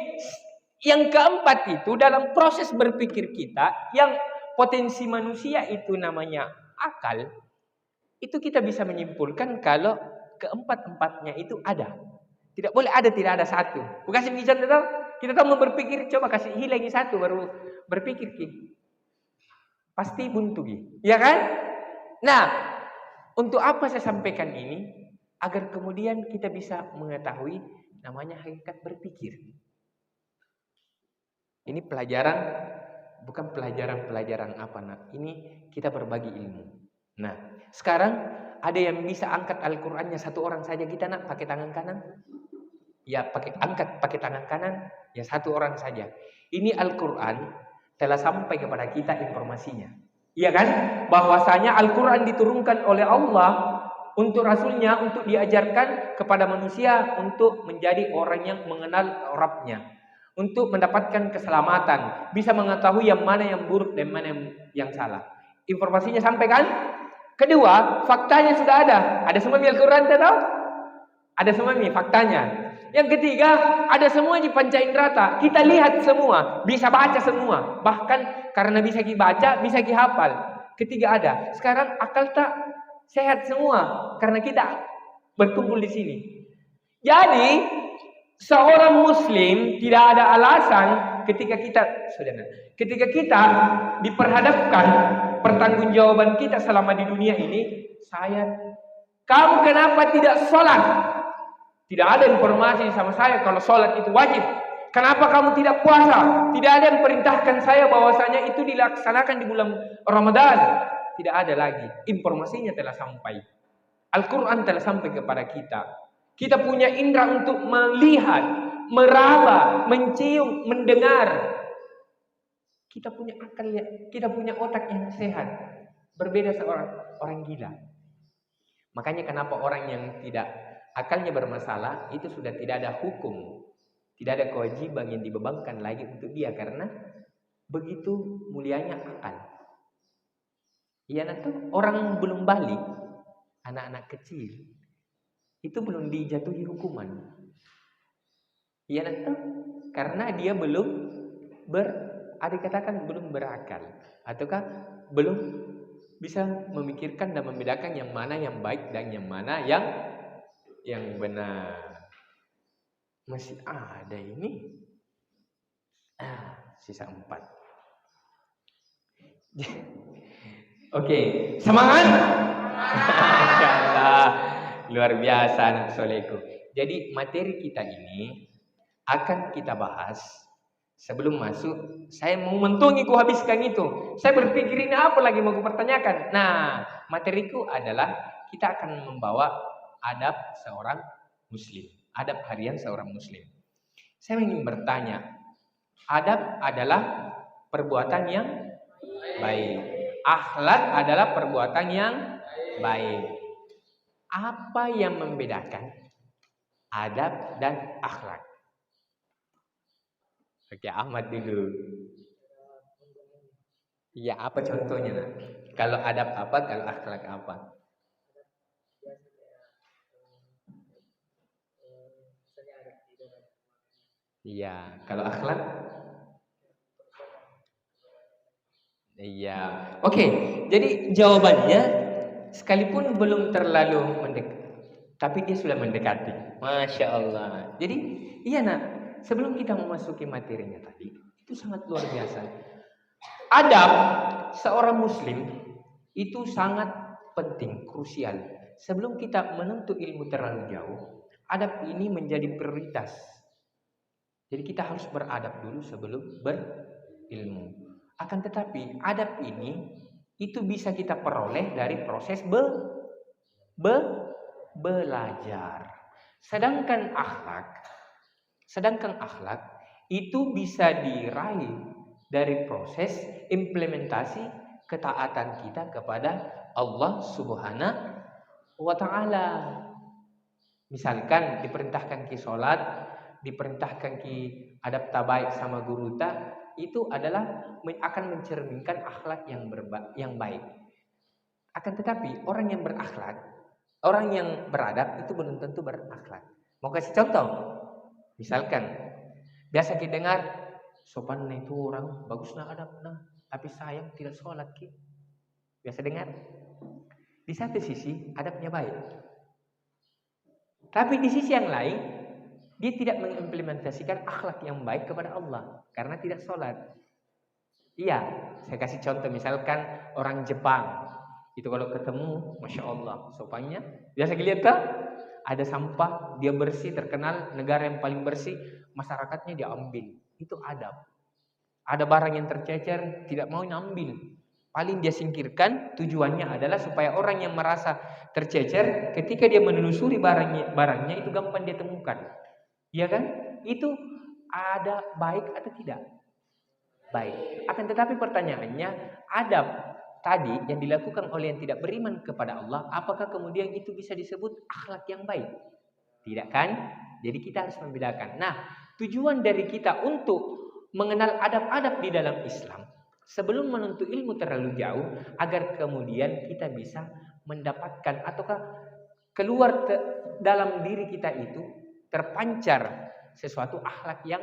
Speaker 1: yang keempat itu dalam proses berpikir kita, yang potensi manusia itu namanya akal, itu kita bisa menyimpulkan kalau keempat-empatnya itu ada. Tidak boleh ada tidak ada satu. Bukan bisa tahu. Kita tahu mau berpikir, coba kasih hilangi satu baru berpikir pasti buntu ya kan? Nah, untuk apa saya sampaikan ini? Agar kemudian kita bisa mengetahui namanya hakikat berpikir. Ini pelajaran, bukan pelajaran apa nak? Ini kita berbagi ilmu. Nah, sekarang ada yang bisa angkat Al-Qur'annya satu orang saja kita nak pakai tangan kanan? Ya, angkat pakai tangan kanan, ya satu orang saja. Ini Al-Qur'an telah sampai kepada kita informasinya. Iya kan? Bahwasanya Al-Qur'an diturunkan oleh Allah untuk Rasulnya, untuk diajarkan kepada manusia untuk menjadi orang yang mengenal Rabbnya, untuk mendapatkan keselamatan, bisa mengetahui yang mana yang buruk dan mana yang salah. Informasinya sampai kan? Kedua, faktanya sudah ada. Ada semua di Al-Quran, tahu? Ada semua nih faktanya. Yang ketiga, ada semua di panca indera. Kita lihat semua, bisa baca semua. Bahkan karena bisa dibaca, bisa dihafal. Ketiga ada. Sekarang akal tak sehat semua karena kita berkumpul di sini. Jadi seorang muslim tidak ada alasan ketika kita diperhadapkan pertanggungjawaban kita selama di dunia ini, kamu kenapa tidak sholat? Tidak ada informasi sama saya kalau sholat itu wajib. Kenapa kamu tidak puasa? Tidak ada yang perintahkan saya bahwasanya itu dilaksanakan di bulan Ramadan. Tidak ada lagi. Informasinya telah sampai. Al-Quran telah sampai kepada kita. Kita punya indera untuk melihat, meraba, mencium, mendengar. Kita punya akal, kita punya otak yang sehat. Berbeda orang gila. Makanya kenapa orang yang tidak akalnya bermasalah itu sudah tidak ada hukum, tidak ada kewajiban yang dibebankan lagi untuk dia karena begitu mulianya akal. Iya nanti orang belum balik, anak-anak kecil itu belum dijatuhi hukuman. Iya nanti karena dia belum dikatakan belum berakal ataukah belum bisa memikirkan dan membedakan yang mana yang baik dan yang mana yang benar. Masih ada ini. Sisa 4. Oke, semangat. Masyaallah, luar biasa anak soleku. Jadi materi kita ini akan kita bahas. Sebelum masuk, saya mau mentungiku habiskan itu. Saya berpikir ini apa lagi mau kupertanyakan. Nah, materiku adalah kita akan membawa adab seorang muslim, adab harian seorang muslim. Saya ingin bertanya, adab adalah perbuatan yang baik, akhlak adalah perbuatan yang baik. Apa yang membedakan adab dan akhlak? Oke, Ahmad dulu. Iya, apa contohnya? Nah? Kalau adab apa, kalau akhlak apa? Iya, kalau akhlak? Iya. Oke, jadi jawabannya sekalipun belum terlalu mendekat, tapi dia sudah mendekati. Masya Allah. Jadi, iya nak, sebelum kita memasuki materinya tadi, itu sangat luar biasa. Adab seorang muslim itu sangat penting, krusial. Sebelum kita menuntut ilmu terlalu jauh, adab ini menjadi prioritas. Jadi kita harus beradab dulu sebelum berilmu. Akan tetapi adab ini itu bisa kita peroleh dari proses belajar. Sedangkan akhlak itu bisa diraih dari proses implementasi ketaatan kita kepada Allah Subhanahu wa ta'ala. Misalkan diperintahkan ki sholat, diperintahkan ki adab tabaik sama guru ta, itu adalah akan mencerminkan akhlak yang baik. Akan tetapi orang yang berakhlak, orang yang beradab itu belum tentu berakhlak. Mau kasih contoh? Misalkan biasa kita dengar sopan itu orang baguslah adabnya, tapi sayang tidak sholat ki. Biasa dengar. Di satu sisi adabnya baik, tapi di sisi yang lain dia tidak mengimplementasikan akhlak yang baik kepada Allah karena tidak sholat. Iya, saya kasih contoh misalkan orang Jepang itu kalau ketemu, masya Allah, sopannya. Biasa dilihat kan? Ada sampah, dia bersih, terkenal negara yang paling bersih, masyarakatnya dia ambil. Itu adab. Ada barang yang tercecer, tidak mau ngambil, paling dia singkirkan, tujuannya adalah supaya orang yang merasa tercecer ketika dia menelusuri barangnya itu gampang dia temukan. Iya kan? Itu ada baik atau tidak? Baik. Akan tetapi pertanyaannya, adab tadi yang dilakukan oleh yang tidak beriman kepada Allah, apakah kemudian itu bisa disebut akhlak yang baik? Tidak kan? Jadi kita harus membedakan. Nah, tujuan dari kita untuk mengenal adab-adab di dalam Islam sebelum menuntut ilmu terlalu jauh, agar kemudian kita bisa mendapatkan ataukah keluar dalam diri kita itu terpancar sesuatu akhlak yang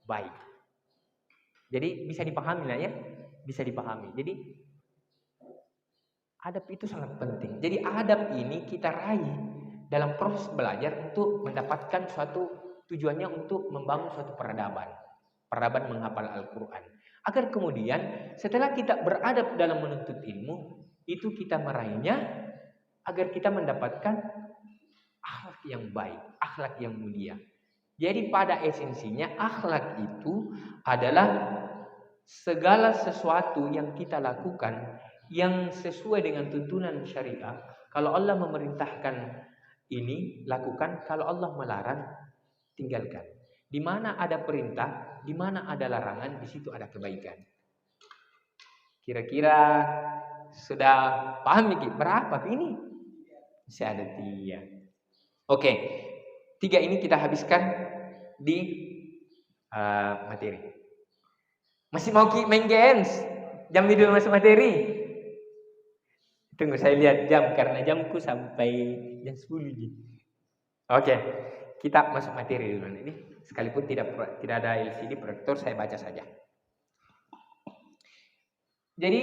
Speaker 1: baik. Jadi bisa dipahami lah ya, bisa dipahami. Jadi adab itu sangat penting. Jadi adab ini kita raih dalam proses belajar untuk mendapatkan suatu tujuannya untuk membangun suatu peradaban menghafal Al-Quran. Agar kemudian setelah kita beradab dalam menuntut ilmu, itu kita meraihnya agar kita mendapatkan akhlak yang baik, akhlak yang mulia. Jadi pada esensinya akhlak itu adalah segala sesuatu yang kita lakukan yang sesuai dengan tuntunan syariat. Kalau Allah memerintahkan ini, lakukan. Kalau Allah melarang, tinggalkan. Di mana ada perintah, di mana ada larangan, di situ ada kebaikan. Kira-kira sudah paham nih? Berapa ini? Masih ada 3. Oke, 3 ini kita habiskan di materi. Masih mau main games? Jam ini dulu masuk materi. Tunggu saya lihat jam, karena jamku sampai jam 10 nih. Oke, kita masuk materi dulu ini. Sekalipun tidak ada LCD proyektor, saya baca saja. Jadi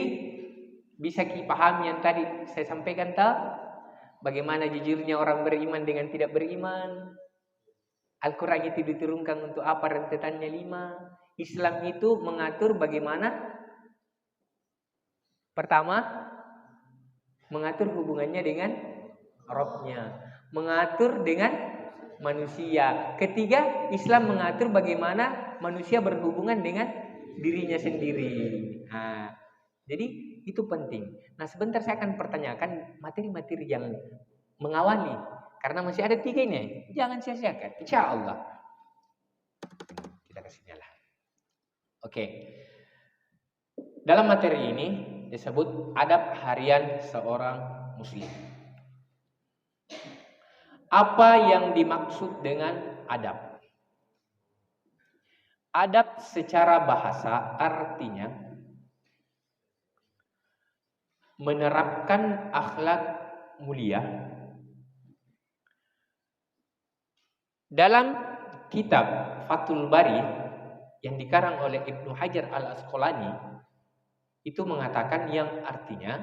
Speaker 1: bisa dipahami yang tadi saya sampaikan bagaimana jujurnya orang beriman dengan tidak beriman. Al-Quran itu diturunkan untuk apa, rentetannya 5. Islam itu mengatur bagaimana, pertama mengatur hubungannya dengan Rabb-nya, mengatur dengan manusia. Ketiga, Islam mengatur bagaimana manusia berhubungan dengan dirinya sendiri. Nah, jadi itu penting. Nah, sebentar saya akan pertanyakan materi-materi yang mengawali, karena masih ada 3 ini. Jangan sia-siakan, insya Allah. Kita kasih nyala. Oke. Dalam materi ini disebut adab harian seorang muslim. Apa yang dimaksud dengan adab? Adab secara bahasa artinya menerapkan akhlak mulia. Dalam kitab Fathul Bari yang dikarang oleh Ibnu Hajar Al-Asqalani itu mengatakan yang artinya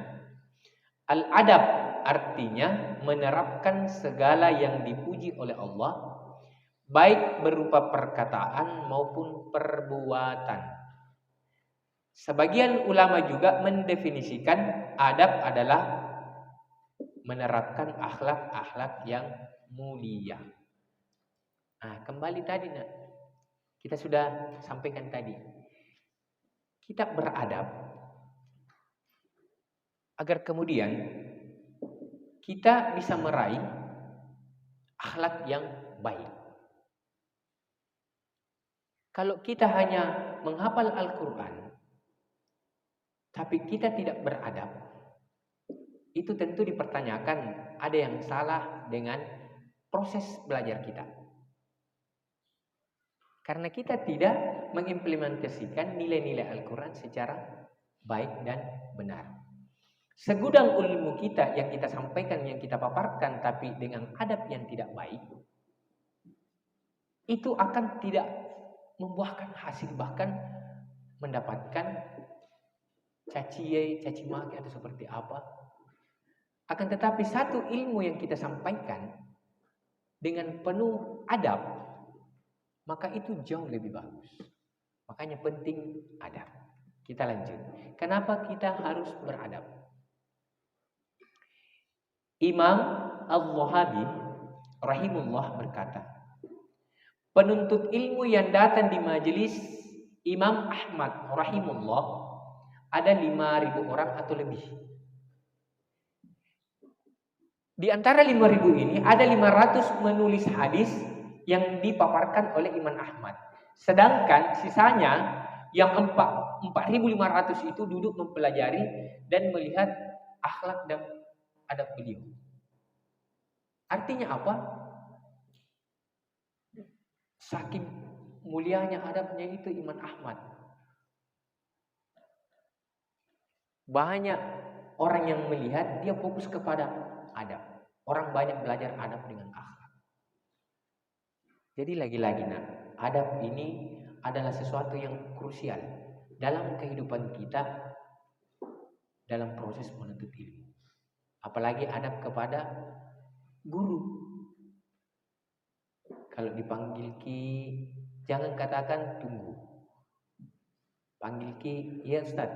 Speaker 1: al-adab artinya menerapkan segala yang dipuji oleh Allah, baik berupa perkataan maupun perbuatan. Sebagian ulama juga mendefinisikan adab adalah menerapkan akhlak-akhlak yang mulia. Nah, kembali tadi kita sudah sampaikan tadi. Kita beradab agar kemudian kita bisa meraih akhlak yang baik. Kalau kita hanya menghafal Al-Quran, tapi kita tidak beradab, itu tentu dipertanyakan ada yang salah dengan proses belajar kita. Karena kita tidak mengimplementasikan nilai-nilai Al-Quran secara baik dan benar. Segudang ilmu kita yang kita sampaikan, yang kita paparkan, tapi dengan adab yang tidak baik, itu akan tidak membuahkan hasil, bahkan mendapatkan caci maki atau seperti apa. Akan tetapi satu ilmu yang kita sampaikan dengan penuh adab, maka itu jauh lebih bagus. Makanya penting adab. Kita lanjut. Kenapa kita harus beradab? Imam Al-Zahabi rahimullah berkata, penuntut ilmu yang datang di majelis Imam Ahmad rahimullah ada 5.000 orang atau lebih. Di antara 5.000 ini ada 500 menulis hadis yang dipaparkan oleh Imam Ahmad. Sedangkan sisanya yang 4.500 itu duduk mempelajari dan melihat akhlak dan adab beliau. Artinya apa? Saking mulianya adabnya itu Imam Ahmad. Banyak orang yang melihat dia fokus kepada adab. Orang banyak belajar adab dengan akhlak. Jadi lagi-lagi adab ini adalah sesuatu yang krusial dalam kehidupan kita dalam proses menuntut ilmu. Apalagi adab kepada guru. Kalau dipanggil Ki, jangan katakan tunggu. Panggil Ki, iya Ustaz,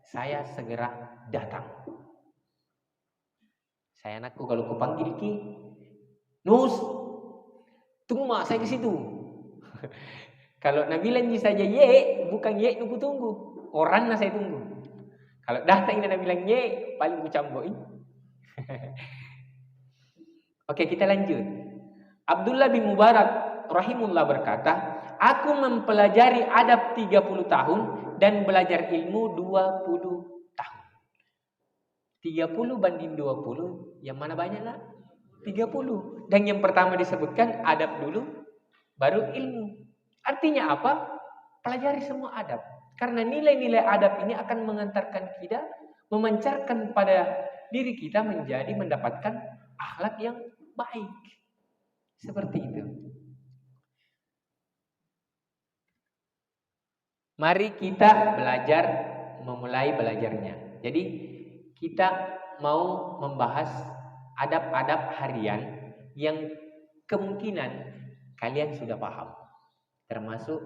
Speaker 1: saya segera datang. Saya anakku kalau kupanggil Ki, Nus, tunggu mak, saya ke situ. Kalau Nabila nyi saja ye, bukan ye nunggu tunggu. Orangnya saya tunggu. Kalau datang ini Nabila ye, paling ku camboin. Oke, kita lanjut. Abdullah bin Mubarak rahimullah berkata, aku mempelajari adab 30 tahun dan belajar ilmu 20 tahun. 30 banding 20, yang mana banyaklah? 30. Dan yang pertama disebutkan adab dulu, baru ilmu. Artinya apa? Pelajari semua adab. Karena nilai-nilai adab ini akan mengantarkan kita, memancarkan pada diri kita menjadi mendapatkan akhlak yang baik. Seperti itu. Mari kita belajar, memulai belajarnya. Jadi kita mau membahas adab-adab harian yang kemungkinan kalian sudah paham. Termasuk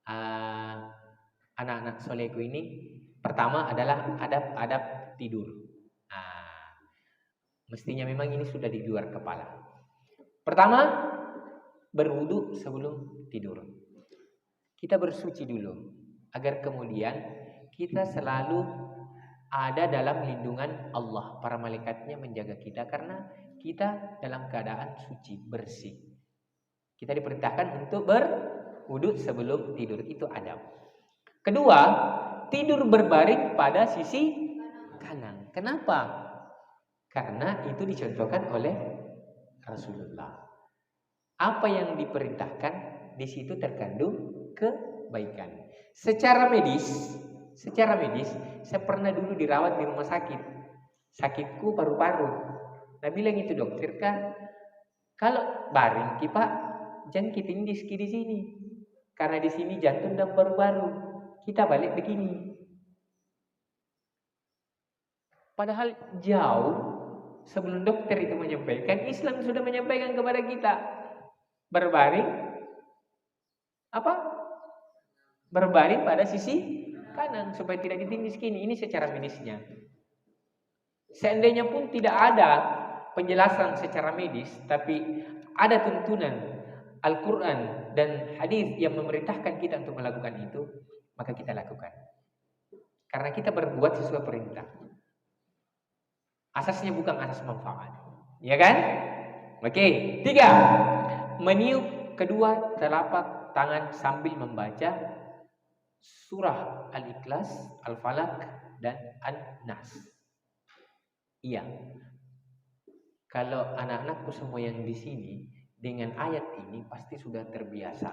Speaker 1: anak-anak soleku ini, pertama adalah adab-adab tidur. Mestinya memang ini sudah di luar kepala. Pertama, berwudu sebelum tidur. Kita bersuci dulu agar kemudian kita selalu ada dalam lindungan Allah. Para malaikatnya menjaga kita karena kita dalam keadaan suci, bersih. Kita diperintahkan untuk berwudu sebelum tidur. Itu adab. Kedua, tidur berbaring pada sisi kanan. Kenapa? Karena itu dicontohkan oleh Rasulullah. Apa yang diperintahkan di situ terkandung kebaikan. Secara medis, saya pernah dulu dirawat di rumah sakit. Sakitku paru-paru. Nah bilang itu dokter kan, kalau baring kita jangan kita indis di sini, karena di sini jantung dan paru-paru. Kita balik begini. Padahal jauh sebelum dokter itu menyampaikan, Islam sudah menyampaikan kepada kita berbaring apa? Berbaring pada sisi kanan supaya tidak ditindis kini. Ini secara medisnya. Seandainya pun tidak ada penjelasan secara medis, tapi ada tuntunan Al-Quran dan hadis yang memerintahkan kita untuk melakukan itu, maka kita lakukan. Karena kita berbuat sesuai perintah. Asasnya bukan asas manfaat. Ya kan? Oke. 3. Meniup kedua telapak tangan sambil membaca surah Al-Ikhlas, Al-Falaq, dan An-Nas. Iya. Kalau anak-anakku semua yang di sini dengan ayat ini pasti sudah terbiasa.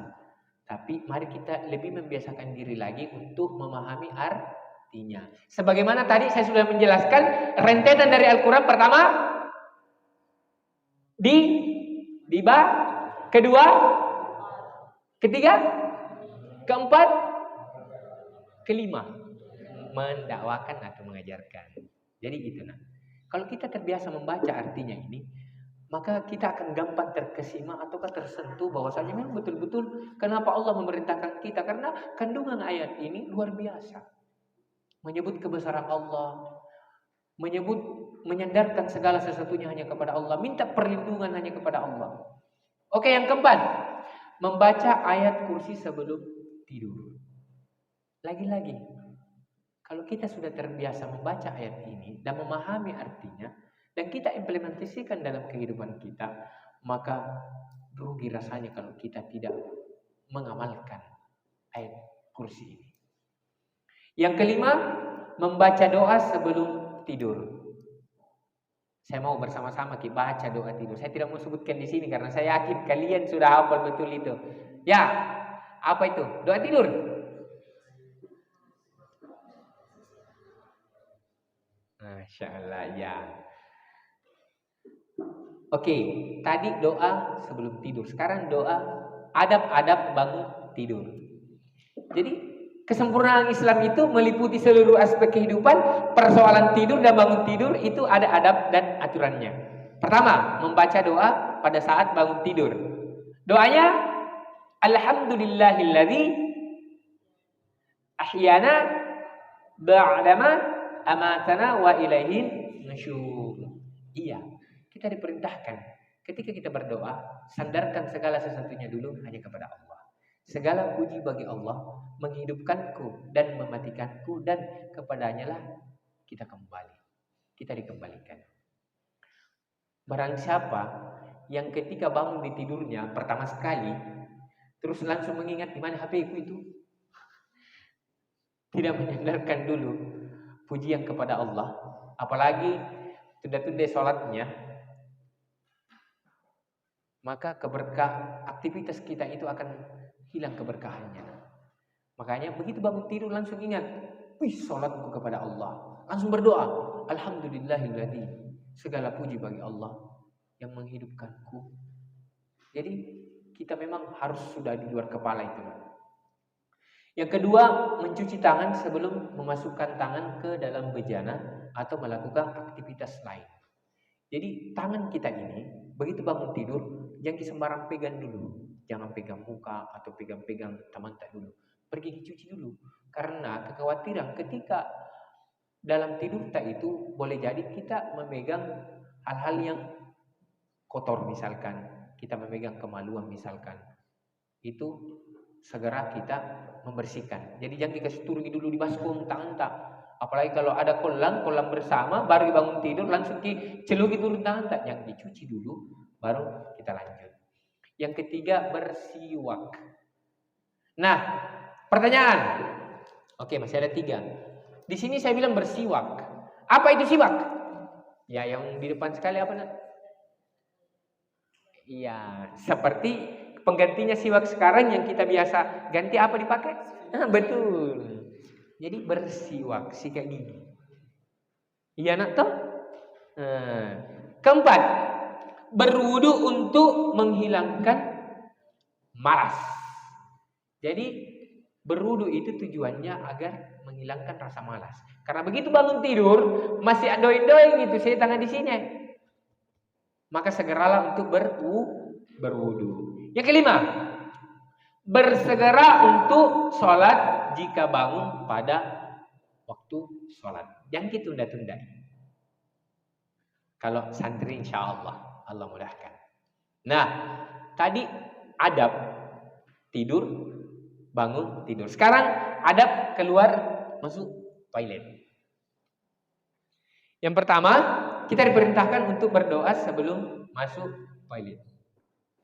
Speaker 1: Tapi mari kita lebih membiasakan diri lagi untuk memahami artinya. Sebagaimana tadi saya sudah menjelaskan rentetan dari Al-Quran. Pertama di ba, kedua, ketiga, keempat, kelima, mendakwakan atau mengajarkan. Jadi gitu Kalau kita terbiasa membaca artinya ini, maka kita akan gampang terkesima ataukah tersentuh bahwasanya memang betul-betul kenapa Allah memerintahkan kita, karena kandungan ayat ini luar biasa. Menyebut kebesaran Allah, menyandarkan segala sesuatunya hanya kepada Allah, minta perlindungan hanya kepada Allah. Oke, yang keempat, membaca ayat kursi sebelum tidur. Lagi-lagi Kalau kita sudah terbiasa membaca ayat ini dan memahami artinya, dan kita implementasikan dalam kehidupan kita, maka rugi rasanya kalau kita tidak mengamalkan ayat kursi ini. Yang kelima, membaca doa sebelum tidur. Saya mau bersama-sama kita baca doa tidur. Saya tidak mau sebutkan di sini karena saya yakin kalian sudah hafal betul itu. Ya, apa itu? Doa tidur. Masya Allah, ya. Oke, tadi doa sebelum tidur. Sekarang doa adab-adab bangun tidur. Jadi kesempurnaan Islam itu meliputi seluruh aspek kehidupan. Persoalan tidur dan bangun tidur itu ada adab dan aturannya. Pertama, membaca doa pada saat bangun tidur. Doanya Alhamdulillahilladzi ahyana ba'dama amatana wa ilaihin nusyur. Iya, kita diperintahkan ketika kita berdoa, sandarkan segala sesuatunya dulu hanya kepada Allah. Segala puji bagi Allah, menghidupkanku dan mematikanku, dan kepadanya lah kita kembali. Kita dikembalikan. Barang siapa yang ketika bangun di tidurnya pertama sekali, terus langsung mengingat di mana HP-ku itu, tidak menyandarkan dulu pujian kepada Allah, apalagi tunda-tunda sholatnya, maka aktivitas kita itu akan hilang keberkahannya. Makanya begitu bangun tidur langsung ingat, sholatku kepada Allah. Langsung berdoa, Alhamdulillahilladzi, segala puji bagi Allah yang menghidupkanku. Jadi kita memang harus sudah di luar kepala itu. Yang kedua, mencuci tangan sebelum memasukkan tangan ke dalam bejana atau melakukan aktivitas lain. Jadi tangan kita ini begitu bangun tidur, jangan sembarang pegang dulu. Jangan pegang muka atau pegang-pegang tamantak dulu. Pergi dicuci dulu. Karena kekhawatiran ketika dalam tidur kita itu boleh jadi kita memegang hal-hal yang kotor misalkan. Kita memegang kemaluan misalkan. Itu segera kita membersihkan. Jadi jangan dikasih turun dulu di baskom tak. Apalagi kalau ada kolam bersama, baru bangun tidur langsung celuki dulu tak. Yang dicuci dulu, baru kita lanjut. Yang ketiga, bersiwak. Nah, pertanyaan. Oke, masih ada 3. Di sini saya bilang bersiwak. Apa itu siwak? Ya, yang di depan sekali apa nak? Iya, seperti penggantinya siwak sekarang yang kita biasa ganti apa dipakai? Betul. Jadi bersiwak, sikat gigi. Iya nak toh? Keempat, berwudu untuk menghilangkan malas. Jadi berwudu itu tujuannya agar menghilangkan rasa malas. Karena begitu bangun tidur masih doing itu setan di sini. Maka segeralah untuk berwudu. Yang kelima, bersegera untuk sholat jika bangun pada waktu sholat. Jangan ditunda-tunda. Kalau santri insya Allah mudahkan. Nah, tadi adab tidur, bangun tidur. Sekarang adab keluar masuk toilet. Yang pertama, kita diperintahkan untuk berdoa sebelum masuk toilet.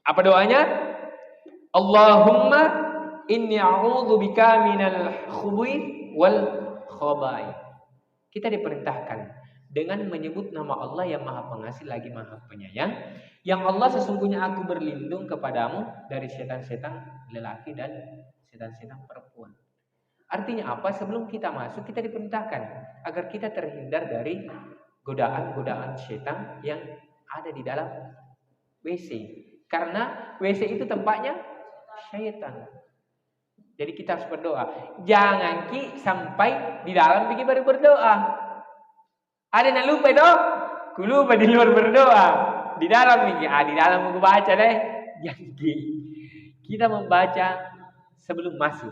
Speaker 1: Apa doanya? Allahumma inni a'udzubika minal khubuthi wal khaba'ith. Kita diperintahkan dengan menyebut nama Allah yang Maha Pengasih lagi Maha Penyayang. Yang Allah, sesungguhnya aku berlindung kepadamu dari setan-setan lelaki dan setan-setan perempuan. Artinya apa? Sebelum kita masuk, kita diperintahkan agar kita terhindar dari godaan-godaan setan yang ada di dalam WC. Karena WC itu tempatnya syaitan. Jadi kita harus berdoa. Jangan sampai di dalam pergi baru berdoa. Ada yang lupa itu? Ku lupa di luar berdoa. Di dalam pergi. Di dalam aku baca deh. Jadi kita membaca sebelum masuk.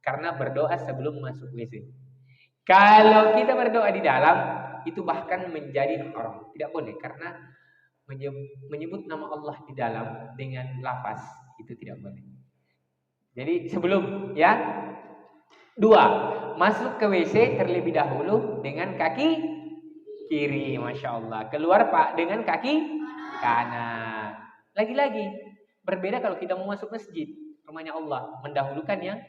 Speaker 1: Karena berdoa sebelum masuk WC. Kalau kita berdoa di dalam, itu bahkan menjadi haram. Tidak boleh. Karena menyebut nama Allah di dalam dengan lafaz itu tidak boleh. Jadi sebelum ya
Speaker 3: 2. Masuk ke WC terlebih dahulu dengan kaki kiri, Masya Allah. Keluar Pak dengan kaki kanan. Lagi-lagi berbeda kalau kita mau masuk masjid, rumahnya Allah, mendahulukan yang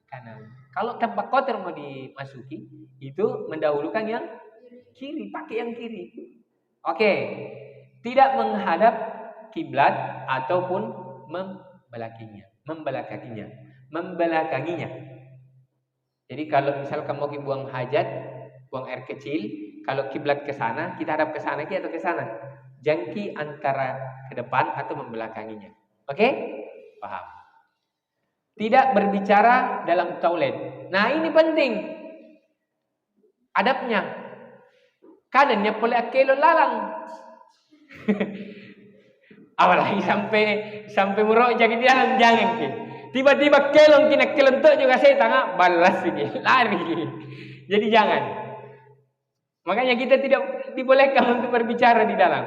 Speaker 3: kanan. Kalau tempat kotor mau dimasuki, itu mendahulukan yang kiri, pakai yang kiri. Oke. Tidak menghadap kiblat ataupun membelakanginya. Jadi kalau misalkan mau buang hajat, buang air kecil, kalau kiblat ke sana, kita hadap ke sana atau ke sana. Jangki antara ke depan atau membelakanginya. Oke? Paham? Tidak berbicara dalam toilet. Nah, ini penting. Adabnya. Kanannya boleh kelo lalang. Apalagi sampai murok jadi di dalam, jangan ke. Tiba-tiba kelong kena kelentuk juga setan, balas ini, lari. Jadi jangan. Makanya kita tidak dibolehkan untuk berbicara di dalam.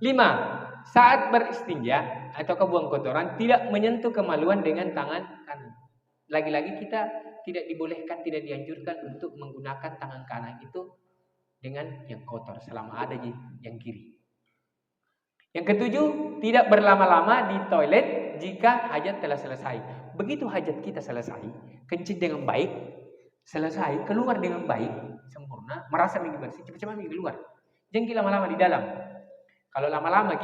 Speaker 3: 5. Saat beristinja atau buang kotoran tidak menyentuh kemaluan dengan tangan kanan. Lagi-lagi kita tidak dibolehkan, tidak dianjurkan untuk menggunakan tangan kanan itu dengan yang kotor selama ada yang kiri. Yang ketujuh, tidak berlama-lama di toilet jika hajat telah selesai. Begitu hajat kita selesai, kencing dengan baik, selesai, keluar dengan baik, sempurna, merasa minggu bersih, cepat-cepat minggu keluar. Jangan lama-lama di dalam. Kalau lama-lama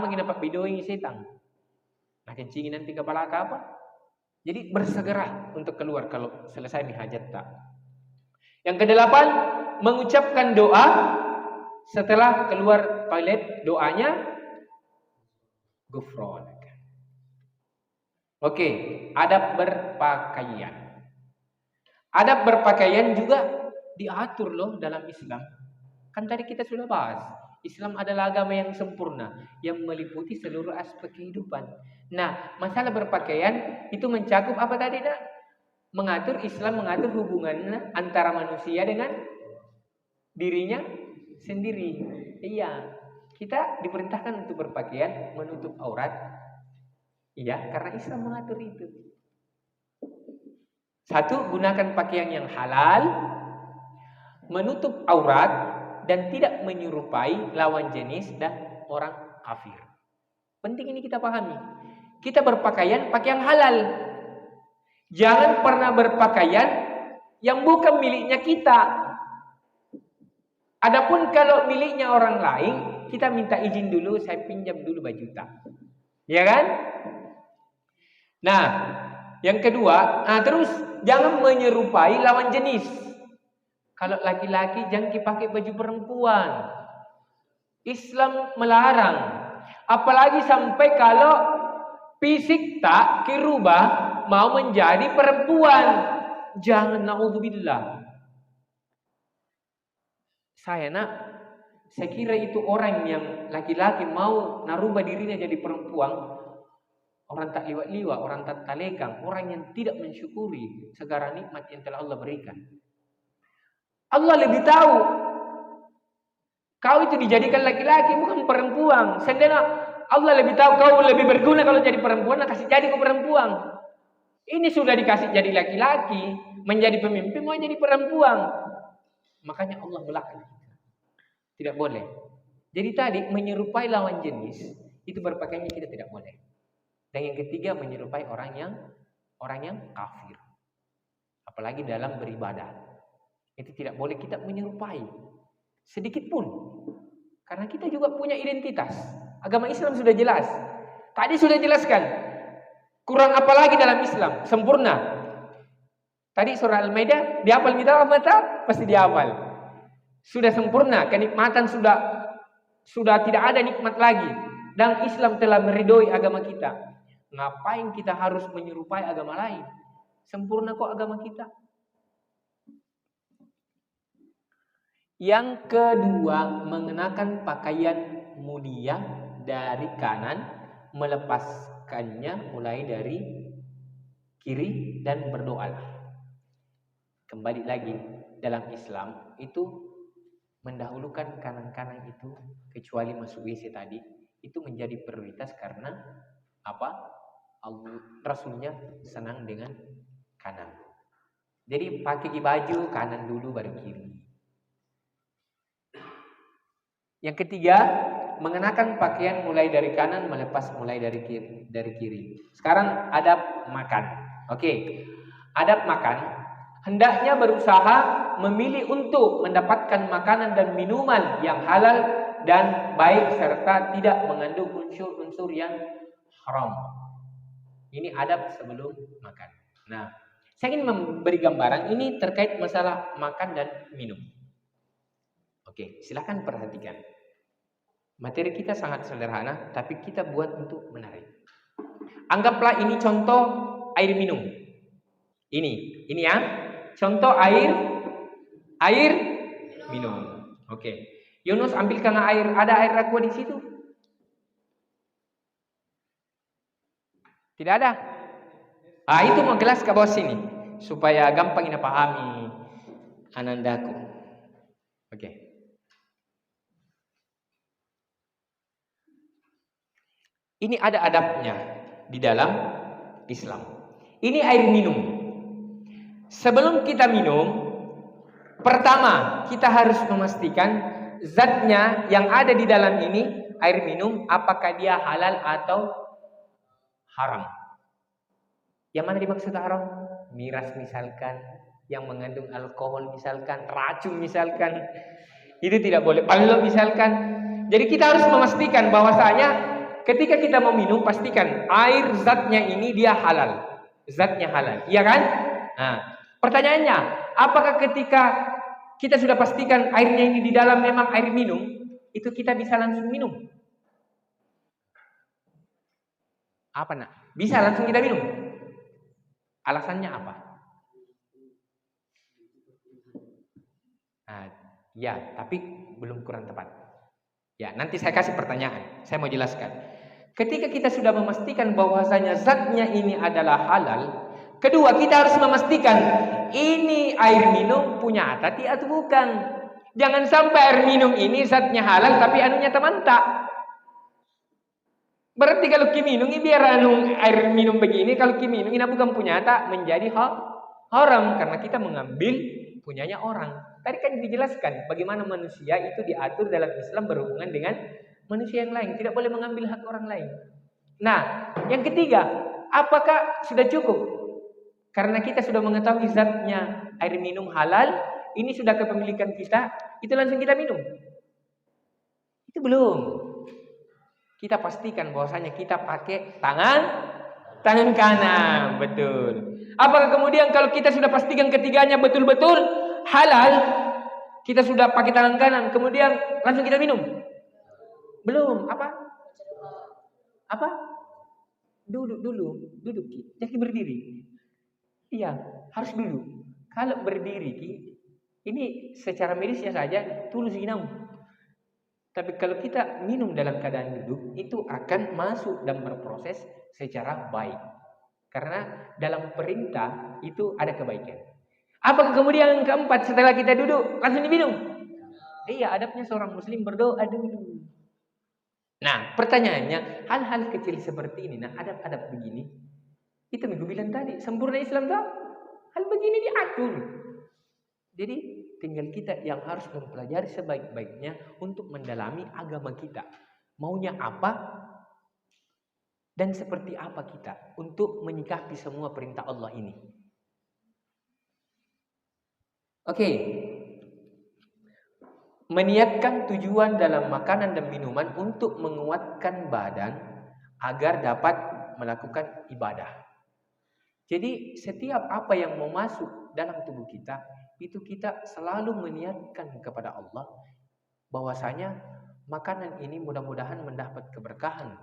Speaker 3: nampak video ini setan. Nah, kencingin nanti kepala apa? Jadi bersegera untuk keluar kalau selesai nih hajat tak. Yang kedelapan, mengucapkan doa setelah keluar toilet, doanya Gufronak. Oke, adab berpakaian. Adab berpakaian juga diatur loh dalam Islam. Kan tadi kita sudah bahas, Islam adalah agama yang sempurna, yang meliputi seluruh aspek kehidupan. Nah, masalah berpakaian itu mencakup apa tadi, Nak? Islam mengatur hubungan antara manusia dengan dirinya sendiri. Iya. Kita diperintahkan untuk berpakaian menutup aurat. Iya, karena Islam mengatur itu. 1. Gunakan pakaian yang halal, menutup aurat, dan tidak menyerupai lawan jenis dan orang kafir. Penting ini kita pahami. Kita berpakaian pakaian halal. Jangan pernah berpakaian yang bukan miliknya kita. Adapun kalau miliknya orang lain, kita minta izin dulu, saya pinjam dulu baju tak. Ya kan? Nah, yang kedua, terus jangan menyerupai lawan jenis. Kalau laki-laki jangan dipakai baju perempuan. Islam melarang. Apalagi sampai kalau fisik tak dirubah mau menjadi perempuan. Jangan, naudzubillah. Saya kira itu orang yang laki-laki mau narubah dirinya jadi perempuan, orang tak liwat-liwat, orang tak talekang, orang yang tidak mensyukuri segala nikmat yang telah Allah berikan. Allah lebih tahu kau itu dijadikan laki-laki bukan perempuan. Sedangkan Allah lebih tahu kau lebih berguna kalau jadi perempuan, kasih jadi kau perempuan. Ini sudah dikasih jadi laki-laki, menjadi pemimpin mau jadi perempuan. Makanya Allah melaknat. Tidak boleh. Jadi tadi menyerupai lawan jenis itu berpakaiannya kita tidak boleh. Dan yang ketiga menyerupai orang yang kafir. Apalagi dalam beribadah. Itu tidak boleh kita menyerupai sedikit pun. Karena kita juga punya identitas. Agama Islam sudah jelas. Tadi sudah jelaskan. Kurang apa lagi dalam Islam? Sempurna. Tadi surah Al-Maidah dihafal kita apa? Pasti dihafal. Sudah sempurna, kenikmatan sudah tidak ada nikmat lagi. Dan Islam telah meridhoi agama kita. Ngapain kita harus menyerupai agama lain? Sempurna kok agama kita. Yang kedua, mengenakan pakaian mulia dari kanan, melepaskannya mulai dari kiri dan berdoalah. Kembali lagi dalam Islam itu mendahulukan kanan-kanan itu, kecuali masuk WC tadi, itu menjadi prioritas karena apa? Rasulnya senang dengan kanan. Jadi pakai baju kanan dulu baru kiri. Yang ketiga, mengenakan pakaian mulai dari kanan, melepas mulai dari kiri. Sekarang adab makan. Oke. Adab makan, hendaknya berusaha memilih untuk mendapatkan makanan dan minuman yang halal dan baik serta tidak mengandung unsur-unsur yang haram. Ini adab sebelum makan. Nah, saya ingin memberi gambaran ini terkait masalah makan dan minum. Oke, silakan perhatikan. Materi kita sangat sederhana, tapi kita buat untuk menarik. Anggaplah ini contoh air minum. Ini ya, contoh air minum. Oke. Yunus ambilkan air, ada air aqua di situ? Tidak ada. Itu mau gelas ke bawah sini supaya gampang ina pahami anandaku. Oke. Ini ada adabnya di dalam Islam. Ini air minum. Sebelum kita minum, pertama kita harus memastikan zatnya yang ada di dalam ini air minum apakah dia halal atau haram. Yang mana dimaksud haram? Miras misalkan, yang mengandung alkohol misalkan, racun misalkan, itu tidak boleh. Balok misalkan. Jadi kita harus memastikan bahwasanya ketika kita mau minum, pastikan air zatnya ini dia halal. Zatnya halal, iya kan? Nah, pertanyaannya, apakah ketika kita sudah pastikan airnya ini di dalam memang air minum, itu kita bisa langsung minum? Apa nak? Bisa langsung kita minum? Alasannya apa? Nah, ya, tapi belum kurang tepat. Ya, nanti saya kasih pertanyaan. Saya mau jelaskan. Ketika kita sudah memastikan bahwasanya zatnya ini adalah halal, kedua kita harus memastikan ini air minum punya tati atau bukan. Jangan sampai air minum ini zatnya halal tapi anunya temantak. Berarti kalau minum ini biar air minum begini, kalau minum ini bukan punya tak menjadi haram karena kita mengambil punyanya orang. Tadi kan dijelaskan bagaimana manusia itu diatur dalam Islam berhubungan dengan manusia yang lain, tidak boleh mengambil hak orang lain. Nah, yang ketiga, apakah sudah cukup? Karena kita sudah mengetahui zatnya air minum halal, ini sudah kepemilikan kita, itu langsung kita minum. Itu belum. Kita pastikan bahwasanya kita pakai tangan kanan, betul. Apakah kemudian kalau kita sudah pastikan ketiganya betul-betul halal, kita sudah pakai tangan kanan, kemudian langsung kita minum? Belum. Apa? Duduk. Jangan berdiri. Iya, harus duduk. Kalau berdiri, ini secara medisnya saja tulus ginau. Tapi kalau kita minum dalam keadaan duduk, itu akan masuk dan berproses secara baik. Karena dalam perintah itu ada kebaikan. Apakah kemudian yang keempat setelah kita duduk langsung diminum? Iya, adabnya seorang muslim berdoa dulu. Nah, pertanyaannya, hal-hal kecil seperti ini, nah adab-adab begini, itu minggu bilang tadi, sempurna Islam tak? Hal begini diatur. Jadi, tinggal kita yang harus mempelajari sebaik-baiknya untuk mendalami agama kita. Maunya apa dan seperti apa kita untuk menyikapi semua perintah Allah ini. Oke. Meniatkan tujuan dalam makanan dan minuman untuk menguatkan badan agar dapat melakukan ibadah. Jadi setiap apa yang mau masuk dalam tubuh kita, itu kita selalu meniatkan kepada Allah bahwasanya makanan ini mudah-mudahan mendapat keberkahan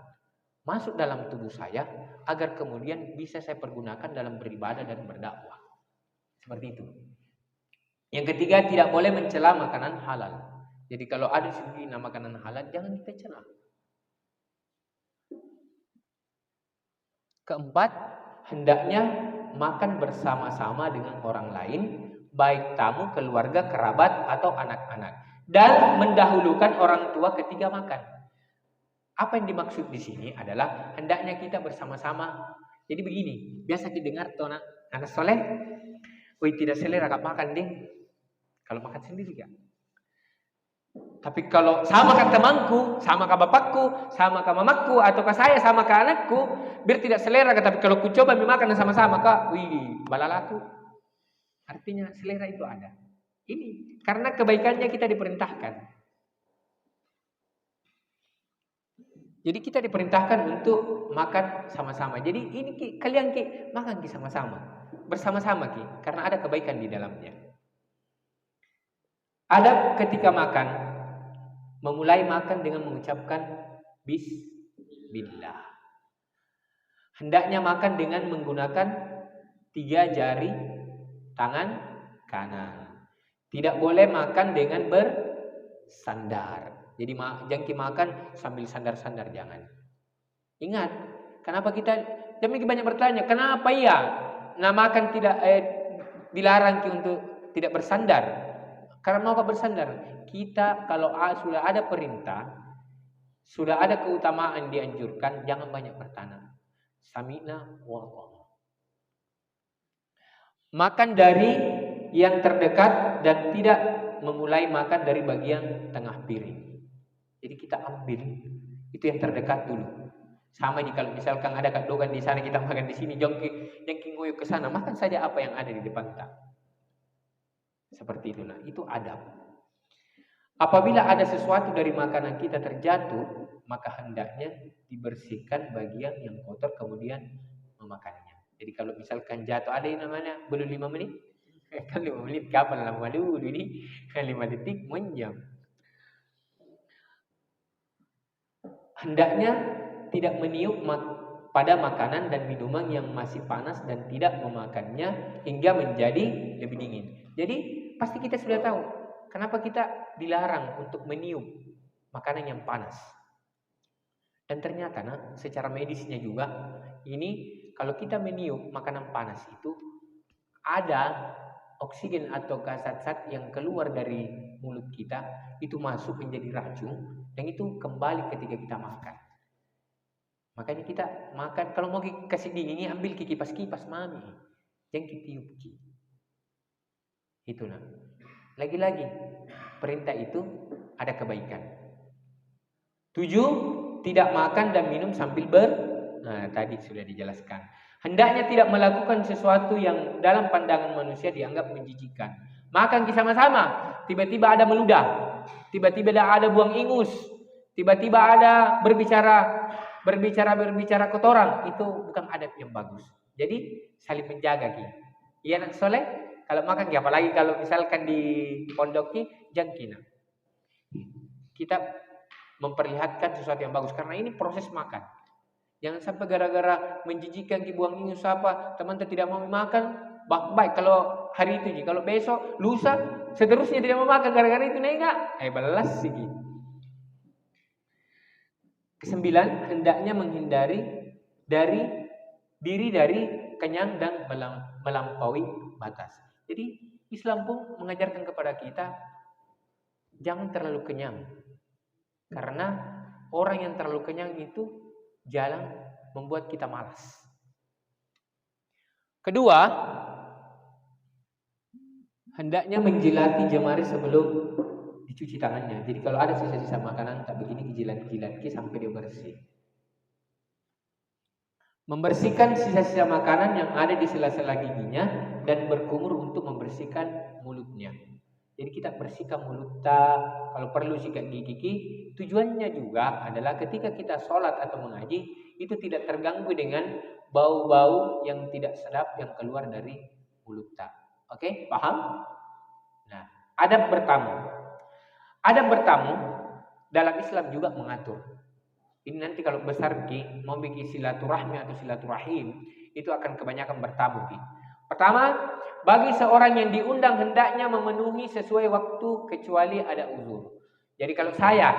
Speaker 3: masuk dalam tubuh saya agar kemudian bisa saya pergunakan dalam beribadah dan berdakwah. Seperti itu. Yang ketiga, tidak boleh mencela makanan halal. Jadi kalau ada sebuah makanan halal, jangan kita cela. Keempat, hendaknya makan bersama-sama dengan orang lain, baik tamu, keluarga, kerabat, atau anak-anak. Dan mendahulukan orang tua ketika makan. Apa yang dimaksud di sini adalah hendaknya kita bersama-sama. Jadi begini, biasa didengar tuh anak soleh, wih tidak selera kak makan deh. Kalau makan sendiri kak. Tapi kalau sama kak temanku, sama kak bapakku, sama kak mamaku, atau kak saya sama kak anakku, biar tidak selera kak. Tapi kalau ku coba makan sama-sama kak, wih balalaku. Artinya selera itu ada. Ini karena kebaikannya kita diperintahkan. Jadi kita diperintahkan untuk makan sama-sama. Jadi ini kalian makan sama-sama, bersama-sama karena ada kebaikan di dalamnya. Adab ketika makan, memulai makan dengan mengucapkan Bismillah. Hendaknya makan dengan menggunakan 3 jari tangan kanan. Tidak boleh makan dengan bersandar. Jadi jangan makan sambil sandar-sandar, jangan. Ingat, kenapa kita demikian banyak bertanya, kenapa ya makan tidak dilarang untuk tidak bersandar? Karena mau bersandar, kita kalau sudah ada perintah, sudah ada keutamaan dianjurkan, jangan banyak bertanya. Sami'na wa ata'na. Makan dari yang terdekat dan tidak memulai makan dari bagian tengah piring. Jadi kita ambil itu yang terdekat dulu. Sama kalau misalkan ada kak dogan di sana, kita makan di sini, jengking ngoyo ke sana, makan saja apa yang ada di depan kita. Seperti itu. Nah, itu adab. Apabila ada sesuatu dari makanan kita terjatuh, maka hendaknya dibersihkan bagian yang kotor kemudian memakannya. Jadi kalau misalkan jatuh ada yang namanya belum 5 menit, kan 5 menit kapan lama dulu ini, kan 5 detik menjam. Hendaknya tidak meniup pada makanan dan minuman yang masih panas dan tidak memakannya hingga menjadi lebih dingin. Jadi pasti kita sudah tahu kenapa kita dilarang untuk meniup makanan yang panas. Dan ternyata secara medisnya juga ini kalau kita meniup makanan panas itu ada oksigen atau zat-zat yang keluar dari mulut kita itu masuk menjadi racun dan itu kembali ketika kita makan. Makanya kita makan kalau mau kasih dingin ambil kipas-kipas mami, jangan tiup. Itulah. Lagi-lagi perintah itu ada kebaikan. 7, tidak makan dan minum sambil tadi sudah dijelaskan. Hendaknya tidak melakukan sesuatu yang dalam pandangan manusia dianggap menjijikkan. Makan sama-sama, tiba-tiba ada meludah, tiba-tiba ada buang ingus, tiba-tiba ada berbicara kotoran, itu bukan adab yang bagus. Jadi saling menjaga Iya anak soleh, kalau makan apalagi kalau misalkan di pondok jangan kita memperlihatkan sesuatu yang bagus karena ini proses makan. Jangan sampai gara-gara menjijikkan buang ingus apa, teman-teman tidak mau makan, baik kalau hari itu kalau besok, lusa, seterusnya tidak mau makan gara-gara itu enggak. Balas sih. 9, hendaknya menghindari diri dari kenyang dan melampaui batas. Jadi Islam pun mengajarkan kepada kita jangan terlalu kenyang. Karena orang yang terlalu kenyang itu jalan membuat kita malas. Kedua, hendaknya menjilati jemari sebelum dicuci tangannya. Jadi kalau ada sisa-sisa makanan tak begini dijilat-jilat sampai dia bersih. Membersihkan sisa-sisa makanan yang ada di sela-sela giginya dan berkumur untuk membersihkan mulutnya. Jadi kita bersihkan mulut kalau perlu sikat gigi. Tujuannya juga adalah ketika kita sholat atau mengaji itu tidak terganggu dengan bau-bau yang tidak sedap yang keluar dari mulut Oke, paham? Nah, adab bertamu. Adab bertamu dalam Islam juga mengatur. Ini nanti kalau besar mau bikin silaturahmi atau silaturahim itu akan kebanyakan bertamu Pertama, bagi seorang yang diundang hendaknya memenuhi sesuai waktu kecuali ada uzur. Jadi kalau saya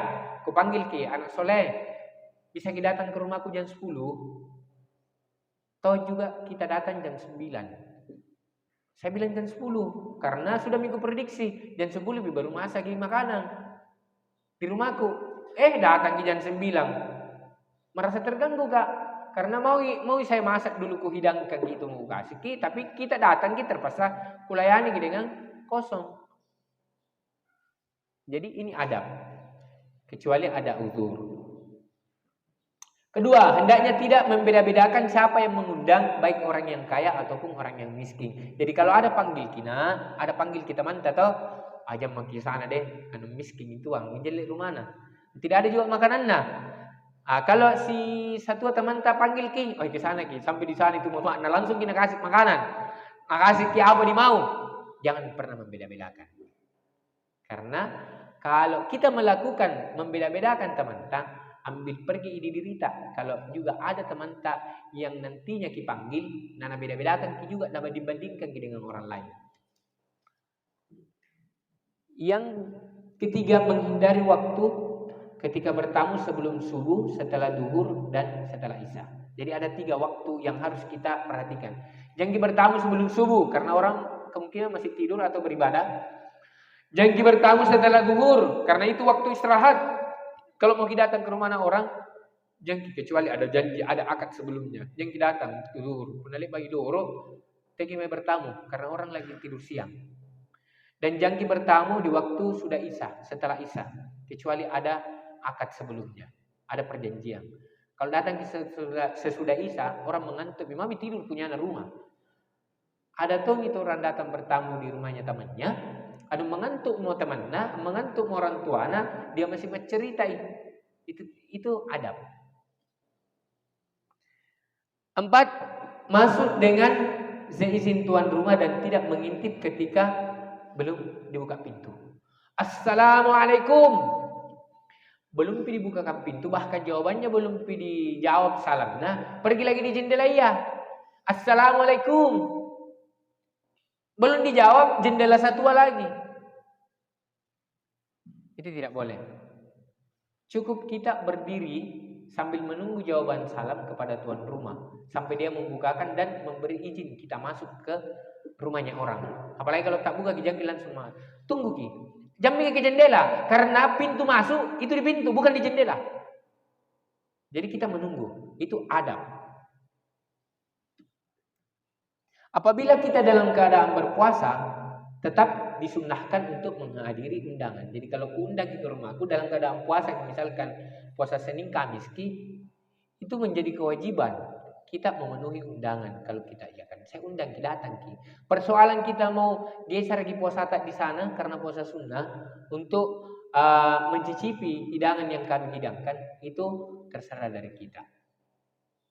Speaker 3: kupanggil anak soleh, bisa kita datang ke rumahku jam 10. Tahu juga kita datang jam 9. Saya bilang jam 10 karena sudah minggu prediksi jam 10 lebih baru masak makanan di rumahku. Datang jam 9. Merasa terganggu karena mau saya masak dulu kuhidangkan gitu mau kasih ki, tapi kita datang kita terpaksa kulayani dengan kosong. Jadi ini adab, kecuali ada uzur. Kedua, hendaknya tidak membeda-bedakan siapa yang mengundang, baik orang yang kaya ataupun orang yang miskin. Jadi kalau ada panggil kita manta atau ajam maki sana deh, anu miskin itu ang menjelik rumana. Tidak ada juga makanannya. Kalau si satu teman tak panggil ki, ke sana ki, sampai di sana itu mau makan, langsung kita kasih makanan. Kasih ki apa dimau. Jangan pernah membeda-bedakan. Karena kalau kita melakukan membeda-bedakan teman-teman, ambil pergi ide dirita. Kalau juga ada teman tak yang nantinya kipanggil, nana beda-bedakan ki juga dapat dibandingkan ki dengan orang lain. Yang ketiga, menghindari waktu ketika bertamu sebelum subuh, setelah duhur, dan setelah isya. Jadi ada 3 waktu yang harus kita perhatikan. Jangan bertamu sebelum subuh karena orang kemungkinan masih tidur atau beribadah. Jangan bertamu setelah duhur karena itu waktu istirahat. Kalau mau kita datang ke rumah orang, jangan kecuali ada janji, ada akad sebelumnya. Jangan kita datang duhur, penalik bagi doro, tegi mai bertamu karena orang lagi tidur siang. Dan jangan bertamu di waktu sudah isya, setelah isya, kecuali ada akad sebelumnya, ada perjanjian. Kalau datang sesudah isya, orang mengantuk, mami tidur punya anak rumah. Ada tuh itu orang datang bertamu di rumahnya temannya, ada mengantuk mau temannya, mengantuk mau orang tuanya, dia masih menceritai. Itu adab. 4, masuk dengan seizin tuan rumah dan tidak mengintip ketika belum dibuka pintu. Assalamualaikum. Belum dibukakan pintu, bahkan jawabannya belum dijawab salamnya, pergi lagi di jendela iya. Assalamualaikum. Belum dijawab, jendela satu lagi. Itu tidak boleh. Cukup kita berdiri sambil menunggu jawaban salam kepada tuan rumah sampai dia membukakan dan memberi izin kita masuk ke rumahnya orang. Apalagi kalau tak buka, jangan langsung masuk. Tunggu ki. Jangan ke jendela karena pintu masuk itu di pintu bukan di jendela. Jadi kita menunggu. Itu adab. Apabila kita dalam keadaan berpuasa, tetap disunnahkan untuk menghadiri undangan. Jadi kalau undang ke rumahku dalam keadaan puasa, misalkan puasa Senin Kamis itu menjadi kewajiban kita memenuhi undangan. Kalau kita kan saya undang kita datang ki. Persoalan kita mau geser lagi puasa tak di sana karena puasa sunnah untuk mencicipi hidangan yang kami hidangkan, itu terserah dari kita.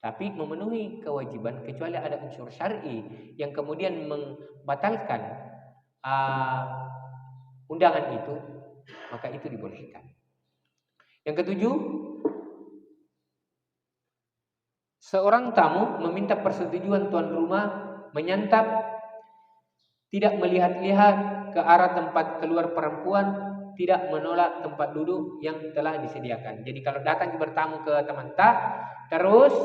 Speaker 3: Tapi memenuhi kewajiban kecuali ada unsur syar'i yang kemudian membatalkan undangan itu, maka itu dibolehkan. Yang ketujuh, seorang tamu meminta persetujuan tuan rumah menyantap, tidak melihat-lihat ke arah tempat keluar perempuan, tidak menolak tempat duduk yang telah disediakan. Jadi kalau datang bertamu ke teman tak, terus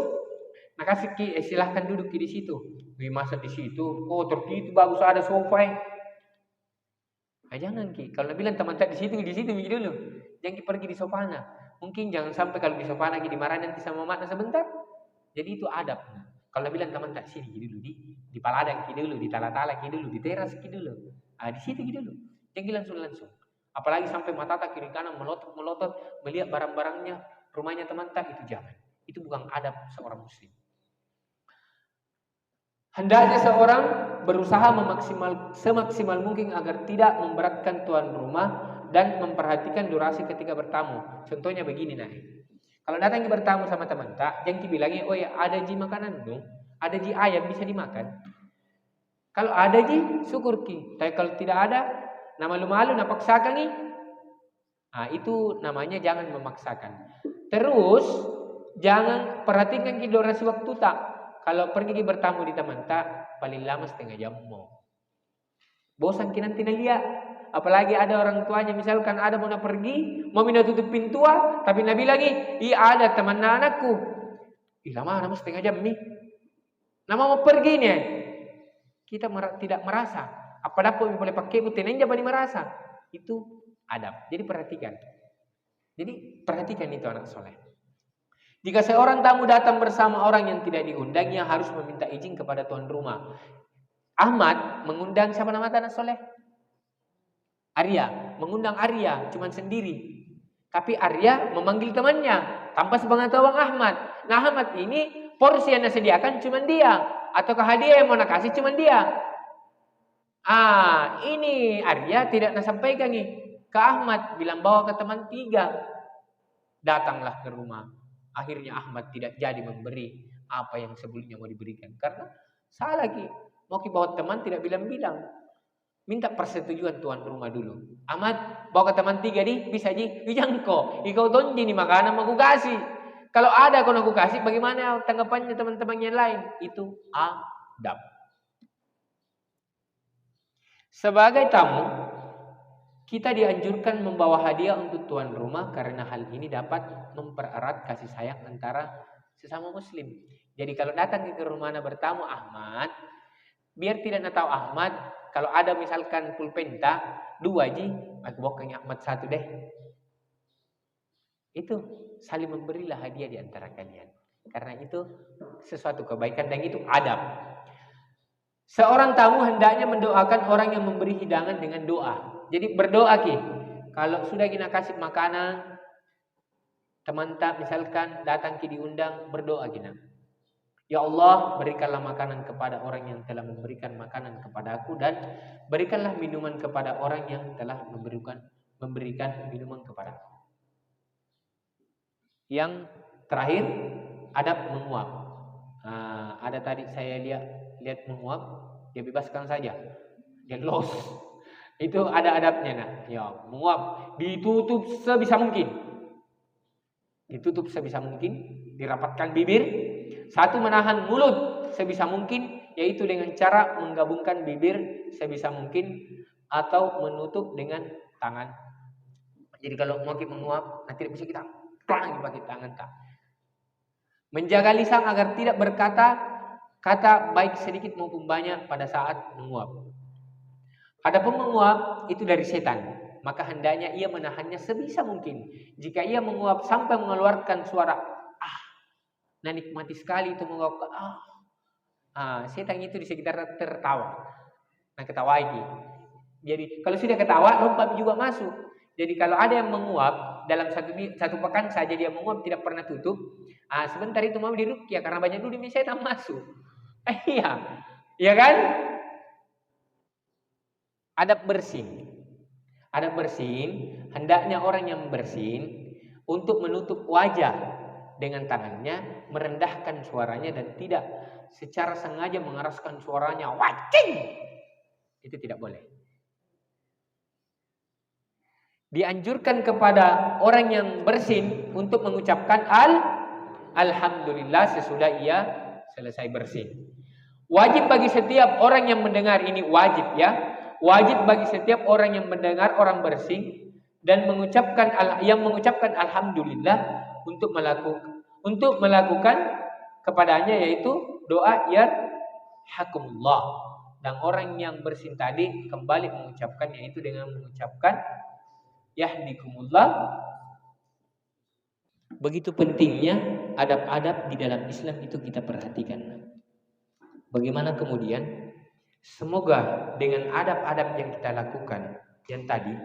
Speaker 3: kasih ki silahkan duduk di situ. Masa di situ, oh terus itu bagus ada sofa. Jangan ki. Kalau bilang teman tak di situ mikir dulu. Jangan pergi di sofana. Mungkin jangan sampai kalau di sofana lagi dimarahin nanti sama makna sebentar. Jadi itu adab. Kalau bilang teman tak sini dulu di paladang ki dulu, di tala-tala ki dulu, di teras ki dulu. Di situ ki dulu. Jangan langsung. Apalagi sampai mata tak kiri kanan melotot melihat barang-barangnya, rumahnya teman tak, itu jangan. Itu bukan adab seorang muslim. Hendaknya seorang berusaha semaksimal mungkin agar tidak memberatkan tuan rumah dan memperhatikan durasi ketika bertamu. Contohnya begini kalau datang bertamu sama teman tak, jangan bilangnya, oh ya ada ji makanan dong, ada ji ayam bisa dimakan. Kalau ada ji syukur ki, tapi kalau tidak ada, nama malu napaksakan ni. Itu namanya jangan memaksakan. Terus jangan perhatikan ki durasi waktu tak. Kalau pergi bertamu di teman tak, paling lama setengah jam mau. Bosan ki nanti lihat. Apalagi ada orang tuanya, misalkan ada mau pergi, mau minta tutup pintu, tapi Nabi lagi, ada teman anakku. Lama setengah jam nih. Nama mau pergi nih. Kita tidak merasa. Apa dapat boleh pakai butin aja bani merasa. Itu adab. Jadi perhatikan. Jadi perhatikan itu anak soleh. Jika seorang tamu datang bersama orang yang tidak diundang, ia harus meminta izin kepada tuan rumah. Ahmad mengundang siapa nama Tanah Soleh? Arya. Mengundang Arya, cuma sendiri. Tapi Arya memanggil temannya tanpa sepengetahuan Ahmad. Nah Ahmad ini porsi yang disediakan cuma dia. Ataukah hadiah yang mau kasih cuma dia. Ini Arya tidak sampaikan nih ke Ahmad. Bilang bawa ke teman 3. Datanglah ke rumah. Akhirnya Ahmad tidak jadi memberi apa yang sebelumnya mau diberikan. Karena salah lagi. Mau bawa teman tidak bilang-bilang. Minta persetujuan tuan rumah dulu. Ahmad bawa ke teman 3 nih. Bisa ji. Ijangko. Ikau tonji nih makanan mau ku kasih. Kalau ada kau aku kasih. Bagaimana tanggapannya teman-teman yang lain. Itu adab. Sebagai tamu, kita dianjurkan membawa hadiah untuk tuan rumah karena hal ini dapat mempererat kasih sayang antara sesama muslim. Jadi kalau datang ke rumah bertamu Ahmad, biar tidak tahu Ahmad, kalau ada misalkan pulpenta 2 ji, aku bawa Ahmad 1 deh. Itu saling memberilah hadiah di antara kalian. Karena itu sesuatu kebaikan dan itu adab. Seorang tamu hendaknya mendoakan orang yang memberi hidangan dengan doa. Jadi berdoa ki. Kalau sudah kita kasih makanan, teman tak misalkan datang ki diundang, berdoa kita. Ya Allah, berikanlah makanan kepada orang yang telah memberikan makanan kepadaku dan berikanlah minuman kepada orang yang telah memberikan minuman kepadaku. Yang terakhir, adab menguap. Ada tadi saya lihat menguap, dia bebaskan saja. Dia loss. Itu ada adabnya nak. Ya, menguap ditutup sebisa mungkin. Ditutup sebisa mungkin, dirapatkan bibir. 1 menahan mulut sebisa mungkin, yaitu dengan cara menggabungkan bibir sebisa mungkin atau menutup dengan tangan. Jadi kalau mau kita menguap, nanti bisa kita klang pakai tangan tak. Menjaga lisan agar tidak berkata kata baik sedikit maupun banyak pada saat menguap. Adapun menguap itu dari setan, maka hendaknya ia menahannya sebisa mungkin. Jika ia menguap sampai mengeluarkan suara nah nikmati sekali itu menguap setan itu di sekitar tertawa. Nah ketawa ini. Jadi kalau sudah ketawa lompat juga masuk. Jadi kalau ada yang menguap dalam satu pekan saja dia menguap tidak pernah tutup, sebentar itu mau diruqyah karena banyak dulu setan masuk. Iya kan? Adab bersin. Adab bersin, hendaknya orang yang bersin untuk menutup wajah dengan tangannya, merendahkan suaranya dan tidak secara sengaja mengeraskan suaranya. Wacing! Itu tidak boleh. Dianjurkan kepada orang yang bersin untuk mengucapkan alhamdulillah sesudah ia selesai bersin. Wajib bagi setiap orang yang mendengar ini wajib ya. Wajib bagi setiap orang yang mendengar orang bersin dan mengucapkan alhamdulillah untuk melakukan kepadanya yaitu doa yarhakumullah. Dan orang yang bersin tadi kembali mengucapkan yaitu dengan mengucapkan yahdikumullah. Begitu pentingnya adab-adab di dalam Islam itu kita perhatikan. Bagaimana kemudian semoga dengan adab-adab yang kita lakukan yang tadi,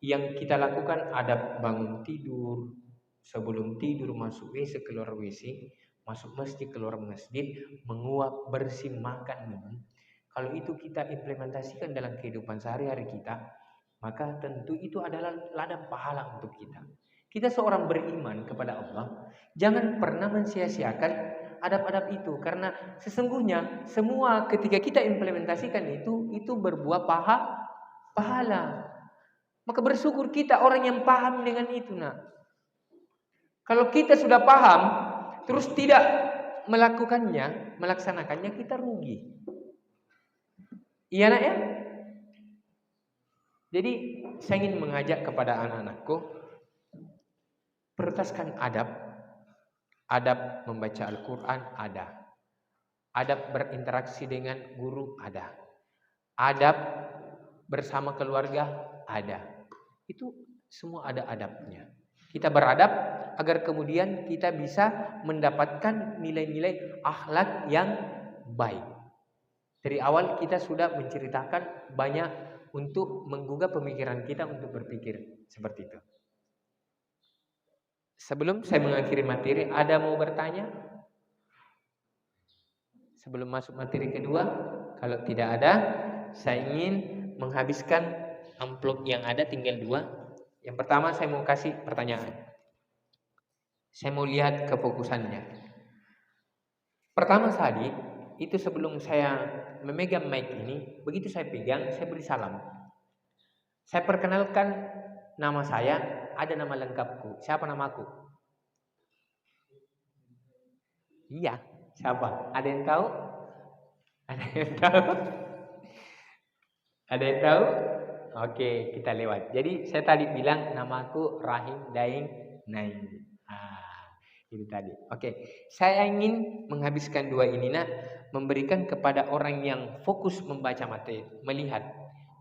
Speaker 3: yang kita lakukan adab bangun tidur, sebelum tidur, masuk WC, keluar WC, masuk masjid, keluar masjid, menguap, bersin, makan, minum. Kalau itu kita implementasikan dalam kehidupan sehari-hari kita, maka tentu itu adalah ladang pahala untuk kita. Kita seorang beriman kepada Allah, jangan pernah mensia-siakan adab-adab itu, karena sesungguhnya semua ketika kita implementasikan itu berbuah pahala. Maka bersyukur kita orang yang paham dengan itu nak. Kalau kita sudah paham terus tidak melakukannya, melaksanakannya, kita rugi. Iya nak ya? Jadi saya ingin mengajak kepada anak-anakku, prioritaskan adab. Adab membaca Al-Quran ada. Adab berinteraksi dengan guru ada. Adab bersama keluarga ada. Itu semua ada adabnya. Kita beradab agar kemudian kita bisa mendapatkan nilai-nilai akhlak yang baik. Dari awal kita sudah menceritakan banyak untuk menggugah pemikiran kita untuk berpikir seperti itu. Sebelum saya mengakhiri materi, ada mau bertanya? Sebelum masuk materi kedua, kalau tidak ada, saya ingin menghabiskan amplop yang ada tinggal 2. Yang pertama saya mau kasih pertanyaan. Saya mau lihat kefokusannya. Pertama tadi, itu sebelum saya memegang mic ini, begitu saya pegang, saya beri salam. Saya perkenalkan nama saya, ada nama lengkapku. Siapa namaku? Iya, siapa? Ada yang tahu? Ada yang tahu? Ada yang tahu? Oke, kita lewat. Jadi saya tadi bilang namaku Rahim Daeng Naing. Itu tadi. Oke, saya ingin menghabiskan 2 ini memberikan kepada orang yang fokus membaca materi, melihat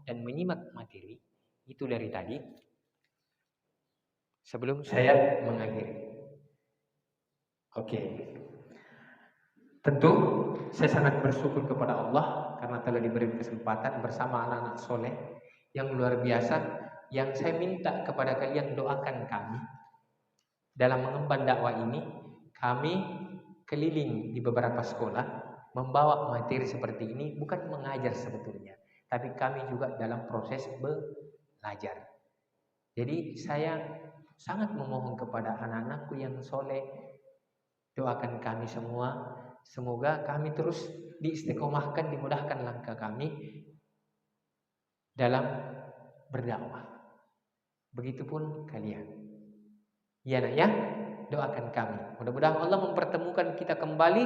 Speaker 3: dan menyimak materi itu dari tadi. Sebelum saya mengakhiri. Oke. Tentu saya sangat bersyukur kepada Allah karena telah diberi kesempatan bersama anak-anak soleh yang luar biasa, yang saya minta kepada kalian doakan kami dalam mengemban dakwah ini. Kami keliling di beberapa sekolah membawa materi seperti ini, bukan mengajar sebetulnya, tapi kami juga dalam proses belajar. Jadi saya sangat memohon kepada anak-anakku yang soleh, doakan kami semua, semoga kami terus diistiqomahkan, dimudahkan langkah kami dalam berdakwah. Begitupun kalian. Ya nak ya, doakan kami. Mudah-mudahan Allah mempertemukan kita kembali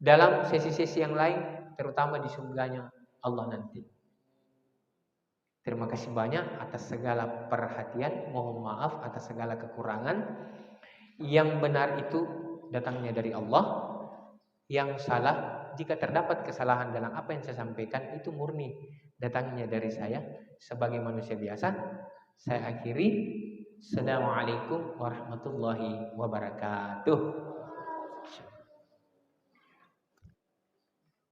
Speaker 3: dalam sesi-sesi yang lain, terutama di surganya Allah nanti. Terima kasih banyak atas segala perhatian. Mohon maaf atas segala kekurangan. Yang benar itu datangnya dari Allah. Yang salah, jika terdapat kesalahan dalam apa yang saya sampaikan, itu murni datangnya dari saya sebagai manusia biasa. Saya akhiri. Assalamualaikum warahmatullahi wabarakatuh.